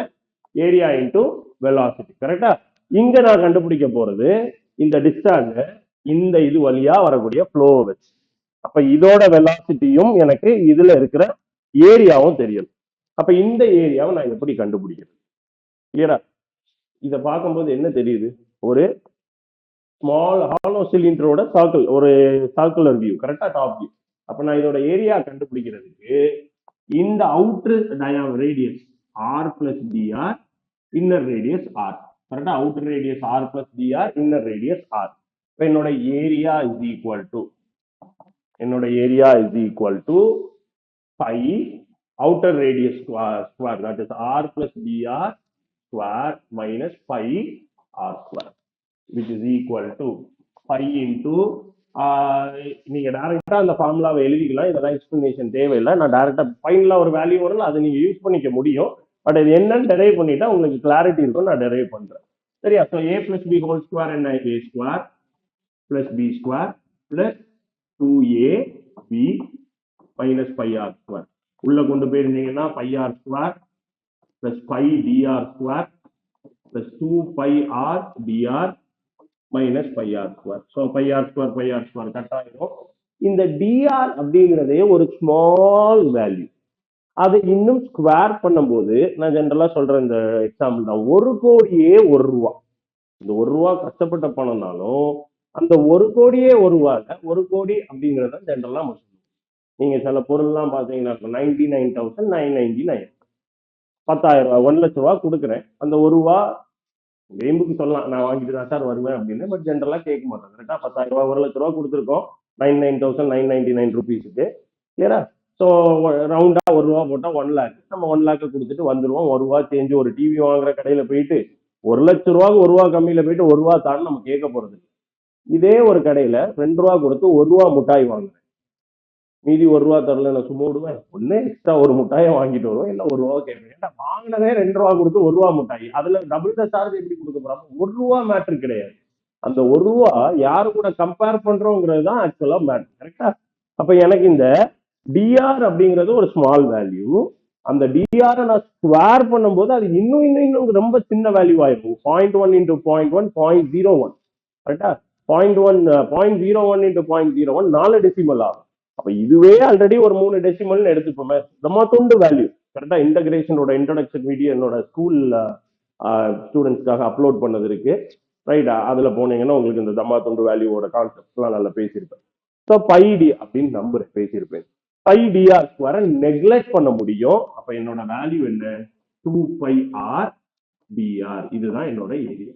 Area into velocity. கரெக்டா? இங்க நான் கண்டுபிடிக்க போறது இந்த டிஸ்சார்ஜ் இந்த இது வழியா வரக்கூடிய ஃப்ளோ வச்சு. அப்ப இதோட வெலாசிட்டியும் எனக்கு இதுல இருக்கிற ஏரியாவும் தெரியும். அப்ப இந்த ஏரியாவை நான் எப்படி கண்டுபிடிக்கிறது? கிளியரா? இதை பார்க்கும்போது என்ன தெரியுது? ஒரு ஸ்மால் ஹாலோ சிலிண்டரோட சர்க்கிள், ஒரு சர்க்குலர் வியூ, கரெக்டா டாப் வியூ. அப்ப நான் இதோட ஏரியா கண்டுபிடிக்கிறதுக்கு இந்த outer radius r plus dr, inner radius r, கரெக்டா? Outer radius r plus dr, inner radius r. இப்போ என்னோட area is equal to pi outer radius square, that is r plus dr square minus pi r square, which is equal to pi into நீங்க டைரக்டா அந்த ஃபார்முலாவை எழுதிக்கலாம், இதெல்லாம் explanation தேவையில்லை. நான் டைரக்டா ஃபைனலா ஒரு வேல்யூ வரல, அதை நீங்க யூஸ் பண்ணிக்க முடியும். பட் இது என்னன்னு டெரைவ் பண்ணிட்டா உங்களுக்கு கிளாரிட்டி இருக்கும். நான் டெரைவ் பண்றேன், சரியா? So a plus b whole square என்ன? a square plus b square plus 2ab minus pi r square. உள்ள கொண்டு போயிருந்தீங்கன்னா pi r square plus pi dr square plus 2 pi r dr minus pi r square. So pi r square cut ஆயிடும். இந்த dr அப்படிங்கிறதே ஒரு small value. அதை இன்னும் square பண்ணும்போது நான் ஜென்ரலா சொல்றேன், இந்த எக்ஸாம்பிள் தான், 1 கோடியே 1 ரூபா. இந்த 1 ரூபா கஷ்டப்பட்ட பணம்னாலும் அந்த 1 கோடியே 1 ரூபாய் 1 கோடி அப்படிங்கறத ஜென்ரலா நம்ம சொல்லுவோம். நீங்க சில பொருள்லாம் பாத்தீங்கன்னா 99,999, 10,000 ரூபாய், 1 லட்சம் ரூபாய் கொடுக்குறேன். அந்த 1 ரூபா வேம்புக்கு சொல்லலாம், நான் வாங்கிட்டு தான் சார் வருவேன் அப்படின்னு. பட் ஜென்ரலா கேட்க மாட்டோம். கரெக்டா? 10,000 ரூபாய், 1 லட்சம் ரூபாய் கொடுத்துருக்கோம் 99,999 ருபீஸுக்கு, கிளியரா? ஸோ ரவுண்டா 1 ரூபா போட்டா 1 லேக். நம்ம 1 லேக் கொடுத்துட்டு வந்துருவோம். 1 ரூபா சேஞ்சு ஒரு டிவி வாங்குற கடையில போயிட்டு 1 லட்சம் ரூபாய்க்கு 1 ரூபா கம்மியில போயிட்டு 1 ரூபா தான் நம்ம கேட்க போறது. இதே ஒரு கடையில 2 ரூபா கொடுத்து 1 ரூபா மிட்டாய் வாங்குறேன், மீதி 1 ரூபா தரல, நான் சும்மா விடுவேன். ஒண்ணு எக்ஸ்ட்ரா ஒரு மிட்டாயை வாங்கிட்டு வருவோம், இல்ல 1 ரூபா கேட்பேன். ஏன்னா வாங்கினதே 2 ரூபா கொடுத்து 1 ரூபா மிட்டாய், அதுல டபுள் த சார்ஜ் எப்படி கொடுக்க போறாங்க? 1 ரூபா மேட்ரு கிடையாது. அந்த 1 ரூபா யாரு கூட கம்பேர் பண்றோங்கிறது தான் ஆக்சுவலா மேட்ரு, கரெக்டா? அப்ப எனக்கு இந்த டிஆர் அப்படிங்கிறது ஒரு ஸ்மால் வேல்யூ. அந்த டிஆர் நான் ஸ்கொயர் பண்ணும்போது அது இன்னும் ரொம்ப சின்ன வேல்யூ ஆயிருக்கும். 0.1 into 0.1 0.01, கரெக்டா? 0.01 into 0.01 4 டெசிமல் ஆகும். அப்ப இதுவே ஆல்ரெடி ஒரு 3 டெசிமல் எடுத்துப்போமே, நம்ம தொண்டு வேல்யூ, கரெக்டா? இன்டகிரேஷனோட இன்ட்ரோடக்ஷன் வீடியோ என்னோட ஸ்கூல் ஸ்டூடெண்ட்ஸ்க்காக அப்லோட் பண்ணது இருக்கு, ரைட்? அதுல போனீங்கன்னா உங்களுக்கு இந்த தம்மா தொண்டு வேல்யூவோட கான்செப்ட்லாம் நல்லா பேசியிருப்பேன். ஸோ பை டி அப்படின்னு நம்பர் பேசியிருப்பேன். பை டிஆர் ஸ்கொயரை நெக்லெக்ட் பண்ண முடியும். அப்ப என்னோட வேல்யூ என்ன? 2 pi r dr. இதுதான் என்னோட ஏரியா.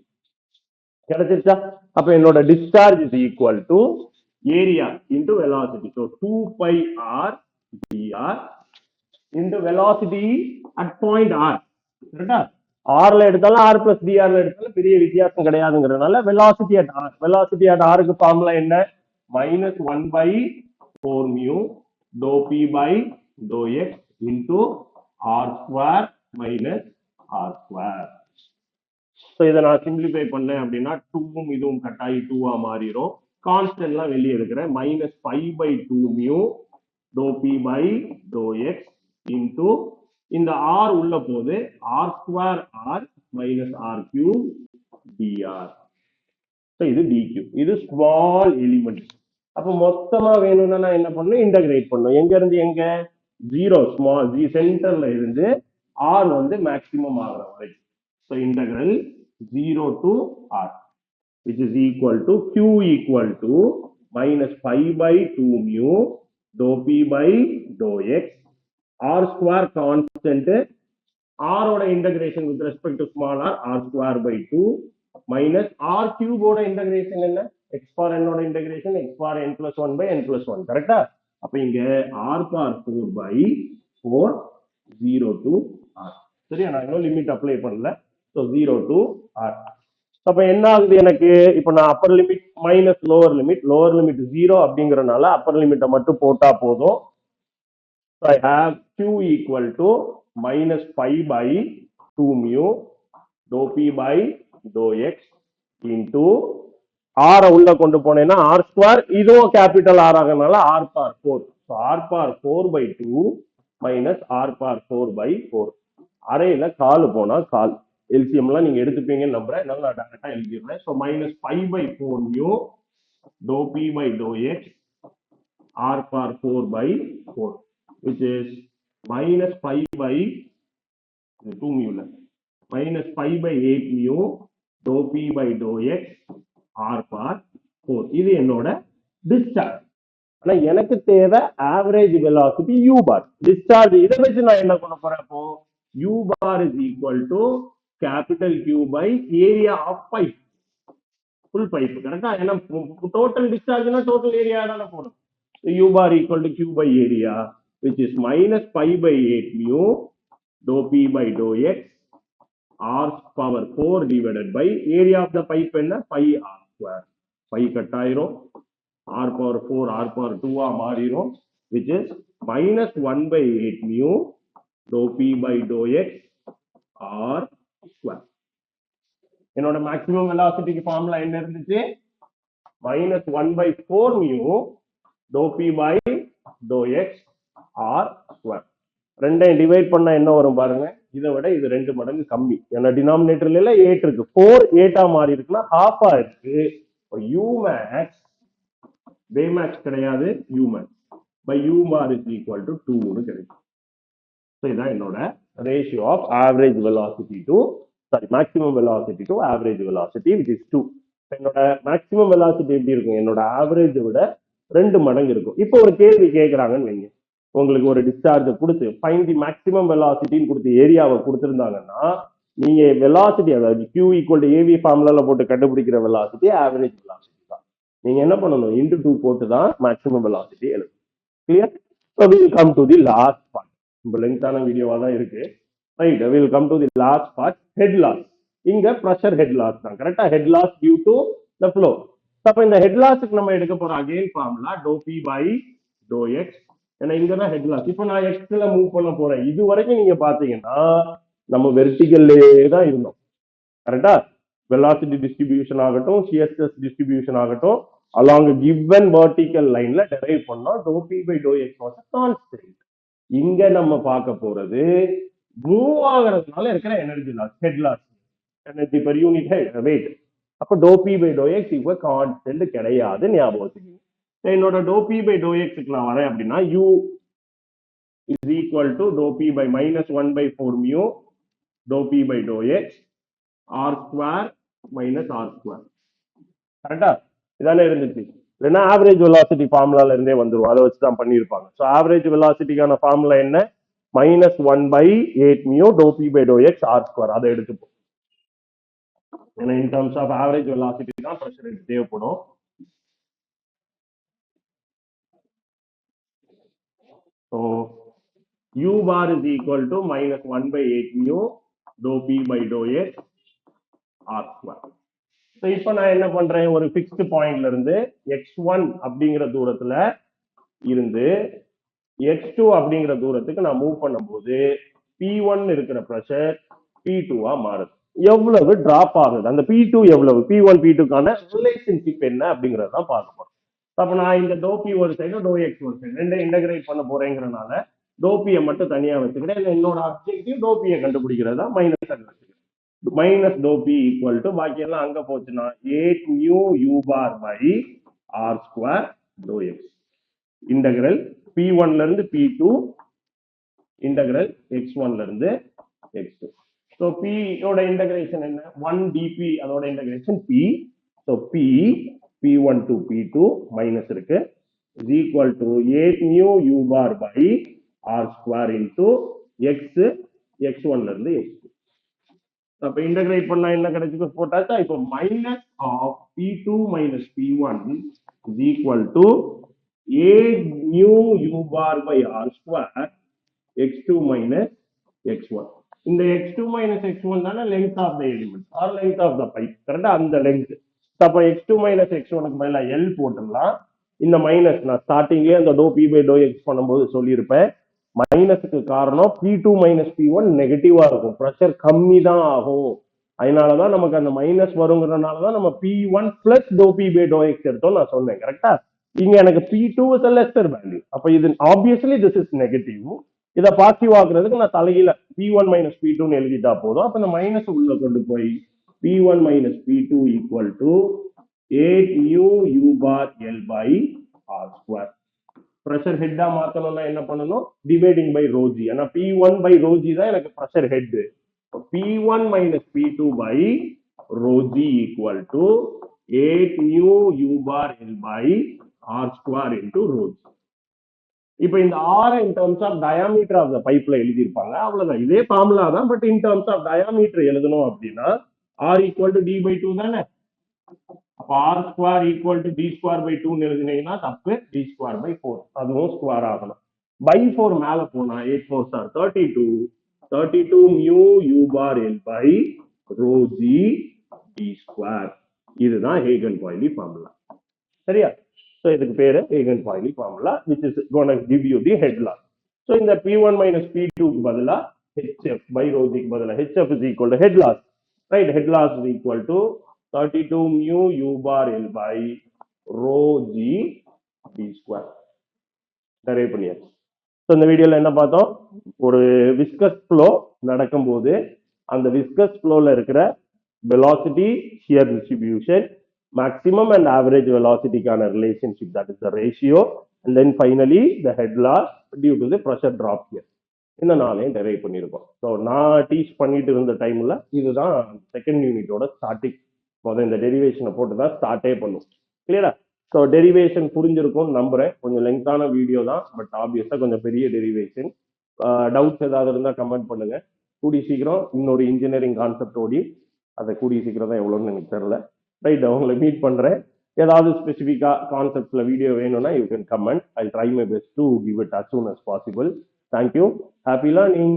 கிடைச்சிருச்சா? அப்ப என்னோட discharge is equal to area into velocity. So 2 pi r dr into velocity at point r, கரெக்டா? ஆர்ல எடுத்தாலும் ஆர் பிளஸ் டிஆர்ல எடுத்தாலும் பெரிய வித்தியாசம் கிடையாதுங்கிறதுனால velocity at r. Velocity at ஆருக்கு ஃபார்முலா என்ன? -1/4 mu dou p by dou x into r square minus r square. So இதை நான் சிம்பிளிஃபை பண்ணேன் அப்படின்னா 2வும் இதுவும் கட் ஆகி 2வா மாறிடும். கான்ஸ்டன்ட்லாம் வெளியே எடுக்கிறேன். -5/2 mu dou p by dou x into இந்த r உள்ள போது r square r minus r cube dr. இது dq. இது ஸ்மால் எலிமெண்ட். அப்ப மொத்தமா வேணும்னா நான் என்ன பண்ணணும்? இன்டகிரேட் பண்ணணும். எங்க இருந்து எங்க? 0 ஸ்மால் ஜி சென்டர்ல இருந்து r வந்து மேக்ஸிமம் ஆகிற வரைக்கும். So integral 0 to r, which is equal to q equal to -5/2 mu dou p by dou x, r square constant, r ஓட integration with respect to small r, r square by 2 minus r cube ஓட integration என்ன? x power n ஓட integration x power n plus 1 by n plus 1, கரெக்டா? அப்ப இங்க r power 4 by 4 0 to r. சரியா? நான் இன்னும் லிமிட் அப்ளை பண்ணல. So 0 to r. அப்ப என்ன ஆகுது எனக்கு? இப்ப நான் upper limit minus lower limit 0 அப்படிங்கறதுனால அப்பர் லிமிட்டை மட்டும் போட்டா போதும். So I have q equal to -5/2 mu dou p by dou x into r உள்ள கொண்டு போனேன்னா r square, இதுவும் capital r ஆகனால r power 4. So r power 4/2 minus r power 4/4. அரையில கால் போனா கால், எல்சிஎம்லாம் நீங்க எடுத்துப்பீங்கன்னு நம்புறேன், அதனால நான் டைரக்டா எழுதிடுறேன். So -5/4 mu dou p by dou x r power 4/4, which is -5/2 mu -5/8 mu dou p by dou x r power 4. இது என்னோட டிஸ்சார்ஜ். ஆனா எனக்கு தேவை average velocity u bar. Discharge இதை வச்சு நான் என்ன பண்ண போறேன்? அப்போ u bar is equal to capital Q by area of pipe. full pipe. கரெக்டா? ஏன்னா டோட்டல் டிஸ்சார்ஜ்னா டோட்டல் ஏரியா தானே போடும். U bar equal to Q by area, which is minus pi by 8 mu dou P by dou X R power 4 divided by area of the pipe என்ன? Pi R square. Pi cut ஆயிரும். R power 4 R power 2 மாறிரும், which is minus 1 by 8 mu dou P by dou X R square. என்னோட maximum வெலாசிட்டிக்கு formula என்ன இருந்துச்சு? minus 1 by 4 mu dou P by dou X R square. ரெண்டையும் divide பண்ணா என்ன வரும் பாருங்க. இதை விட இது 2 மடங்கு கம்மி. ஏன்னா டினாமினேட்டர்ல 8 இருக்கு, 4 8 மாறி இருக்குன்னா half இருக்கு. u max Baymax கிடையாது, u max by u bar is equal to 2 னு கிடைக்கும். சோ இதான் என்னோட ratio of average velocity to maximum velocity to average velocity, which is 2. என்னோட maximum velocity எப்படி இருக்கும்? என்னோட ஆவரேஜ் விட 2 மடங்கு இருக்கும். இப்போ ஒரு கேள்வி கேட்கறாங்கன்னு வைங்க, உங்களுக்கு ஒரு டிஸ்சார்ஜ் கொடுத்து find the maximum velocity கொடுத்து ஏரியாவை கொடுத்திருந்தாங்கன்னா நீங்க velocity, அதாவது q equal to av ஃபார்முலால போட்டு கண்டுபிடிக்கிற velocity average velocity தான். நீங்க என்ன பண்ணணும்? into 2 போட்டு தான் maximum velocity எழுதணும். clear? So we will come to the last part. ரொம்ப லெங்தான வீடியோவா தான் இருக்கு. Right, we will come to the last part, head loss. இங்க pressure head loss தான். கரெக்ட்டா? head loss due to the flow. அப்ப இந்த head lossக்கு நம்ம எடுக்க போற again formula dou P by dou X. ஏன்னா இங்க தான் head loss. இப்போ நான் x ல மூவ் பண்ண போறேன். இது வரைக்கும் நீங்க பாத்தீங்கன்னா நம்ம வெர்டிகல்லே தான் இருந்தோம். கரெக்ட்டா? velocity distribution ஆகட்டும், shear stress distribution ஆகட்டும், along a given vertical lineல derive பண்ணோம். dou P by dou X was a constant. இங்க நம்ம பார்க்க போறது மூவ் ஆகிறதுனால இருக்கிற energy loss, head loss, energy per unit weight. அப்ப dou P by dou X equal constant கிடையாது, ஞாபகம் வச்சுக்கோங்க. என்னோட dou P by dou X க்கு நான் வரேன் அப்படின்னா u is equal to dou P by minus 1 by 4 mu dou P by dou X R square minus R square. கரெக்டா? இதானே இருந்துச்சு. இல்லைன்னா ஆவரேஜ் வெலாசிட்டி ஃபார்முலால இருந்தே வந்துடும், அதை வச்சு தான் பண்ணியிருப்பாங்க. ஸோ ஆவரேஜ் வெலாசிட்டிக்கான ஃபார்முலா என்ன? minus 1 by 8 mu dou P by dou X R square. அதை எடுத்துப்போம். ஏன்னா in terms of average velocity தான் pressure தேவைப்படும். So u bar is equal to minus 1 by 8 mu dou P by dou X R square. So இப்போ நான் என்ன பண்றேன்? ஒரு ஃபிக்ஸ்ட் பாயிண்ட்ல இருந்து x1 அப்படிங்கிற தூரத்துல இருந்து x2 அப்படிங்கிற தூரத்துக்கு நான் மூவ் பண்ணும்போது P1 இருக்கிற பிரஷர் P2 மாறுது. எவ்வளவு டிராப் ஆகுது? அந்த P2 எவ்வளவு? P1 P2க்கான ரிலேஷன்ஷிப் என்ன அப்படிங்கறதான் பார்க்க போறோம். அப்ப நான் இந்த dou P ஒரு சைடு dou X ஒரு சைடு ரெண்டை இன்டகிரேட் பண்ண போறேங்கிறனால dou P மட்டும் தனியா வச்சுக்கிறேன். என்னோட ஆப்ஜெக்டிவ் dou P கண்டுபிடிக்கிறது தான். Minus dou P equal to பாக்கி எல்லாம் அங்க போச்சுன்னா 8 mu u bar by R square dou X. Integral P1 ல இருந்து P2 இன்டகிரல் x1 ல இருந்து x2. So P ஓட இன்டகிரேஷன் என்ன? 1 dP, அதோட integration P. So P1 to P2 minus இருக்கு is equal to 8 mu u bar by R square into X, x1 ல இருந்து x2. அப்ப இன்டகிரேட் பண்ணா என்ன கிடைச்சுக்கு போட்டாச்சா? இப்போ minus of P2 minus P1 is equal to 8 mu u bar by R square x2 minus x1. இந்த x2 minus x1 தானே length of the element or length of the pipe. கரெக்டா? அந்த length. அப்ப x2 minus x1 க்கு பதிலா L போட்டுடலாம். இந்த minus நான் ஸ்டார்டிங்லயே அந்த dou P by dou X பண்ணும்போது சொல்லியிருப்பேன். மைனஸுக்கு காரணம் P2 minus P1 நெகட்டிவா இருக்கும், ப்ரெஷர் கம்மி தான் ஆகும். அதனாலதான் நமக்கு அந்த மைனஸ் வருங்கிறதுனாலதான் நம்ம P1 plus dou P by dou X எடுத்தோம் நான் சொன்னேன். கரெக்டா? இங்க எனக்கு P2 is a lesser value. அப்ப இது obviously this is negative. இதை பாசிட்டிவ் ஆக்குறதுக்கு நான் தலையில P1 minus P2 எழுதிட்டா போதும். அப்ப இந்த மைனஸ் உள்ள கொண்டு போய் P1 minus P2 equal to 8 mu u bar L by R square. Pressure ஹெட்டா மாத்தணும்னா என்ன பண்ணணும்? Dividing by rho g. ஆனா P1 by rho g தான் எனக்கு pressure head. P1 minus P2 by rho g equal to 8 mu u bar L by r square into rho g. இப்போ இந்த r in terms of diameter of the pipeல எழுதியிருப்பாங்க. அவ்வளவுதான், இதே formula தான், but in terms of diameter எழுதணும் அப்படின்னா r equal to d by 2 தானே. அப்ப r square equal to d square by 2 எழுதினீங்கன்னா தப்பு, d square by 4 அதுவும் ஸ்கொயர் ஆகணும். by 4 மேல போனா 8 4 are 32 mu u bar L by rho g d square. இதுதான் ஹேகன்-பாய்லி ஃபார்முலா. சரியா? So இதுக்கு பேரு ஹேகன்-பாய்லி formula which is going to give you the head loss. So இந்த P1 minus P2 க்கு பதிலா HF by rho g க்கு பதிலா HF is equal to head loss. Right? Head loss is equal to 32 mu u bar L by rho g d square. நிறைய பண்ணியாச்சு. So இந்த வீடியோல என்ன பார்த்தோம்? ஒரு விஸ்கஸ் ஃப்ளோ நடக்கும்போது அந்த விஸ்கஸ் ஃப்ளோல இருக்கிற velocity shear distribution, maximum and average velocity கான relationship, that is the ratio, and then finally the head loss due to the pressure drop here. இந்த நாளையும் டெரைவ் பண்ணியிருக்கோம். ஸோ நான் டீச் பண்ணிட்டு இருந்த டைம்ல இதுதான் செகண்ட் யூனிட்டோட ஸ்டார்டிங். முதல் இந்த டெரிவேஷனை போட்டு தான் ஸ்டார்டே பண்ணும். கிளியரா? ஸோ டெரிவேஷன் புரிஞ்சிருக்கும்னு நம்புறேன். கொஞ்சம் லெங்கான வீடியோ தான், பட் ஆப்வியஸா கொஞ்சம் பெரிய டெரிவேஷன். டவுட்ஸ் ஏதாவது இருந்தால் கமெண்ட் பண்ணுங்க. கூடி சீக்கிரம் இன்னொரு இன்ஜினியரிங் கான்செப்ட் ஓடி, அதை கூடிய சீக்கிரம் தான் எவ்வளோன்னு எனக்கு தெரியல. ரைட், அவங்களை மீட் பண்றேன். ஏதாவது ஸ்பெசிஃபிக்கா கான்செப்ட்ல வீடியோ வேணும்னா you can comment. I try my best to give it as soon as possible. Thank you. Happy learning.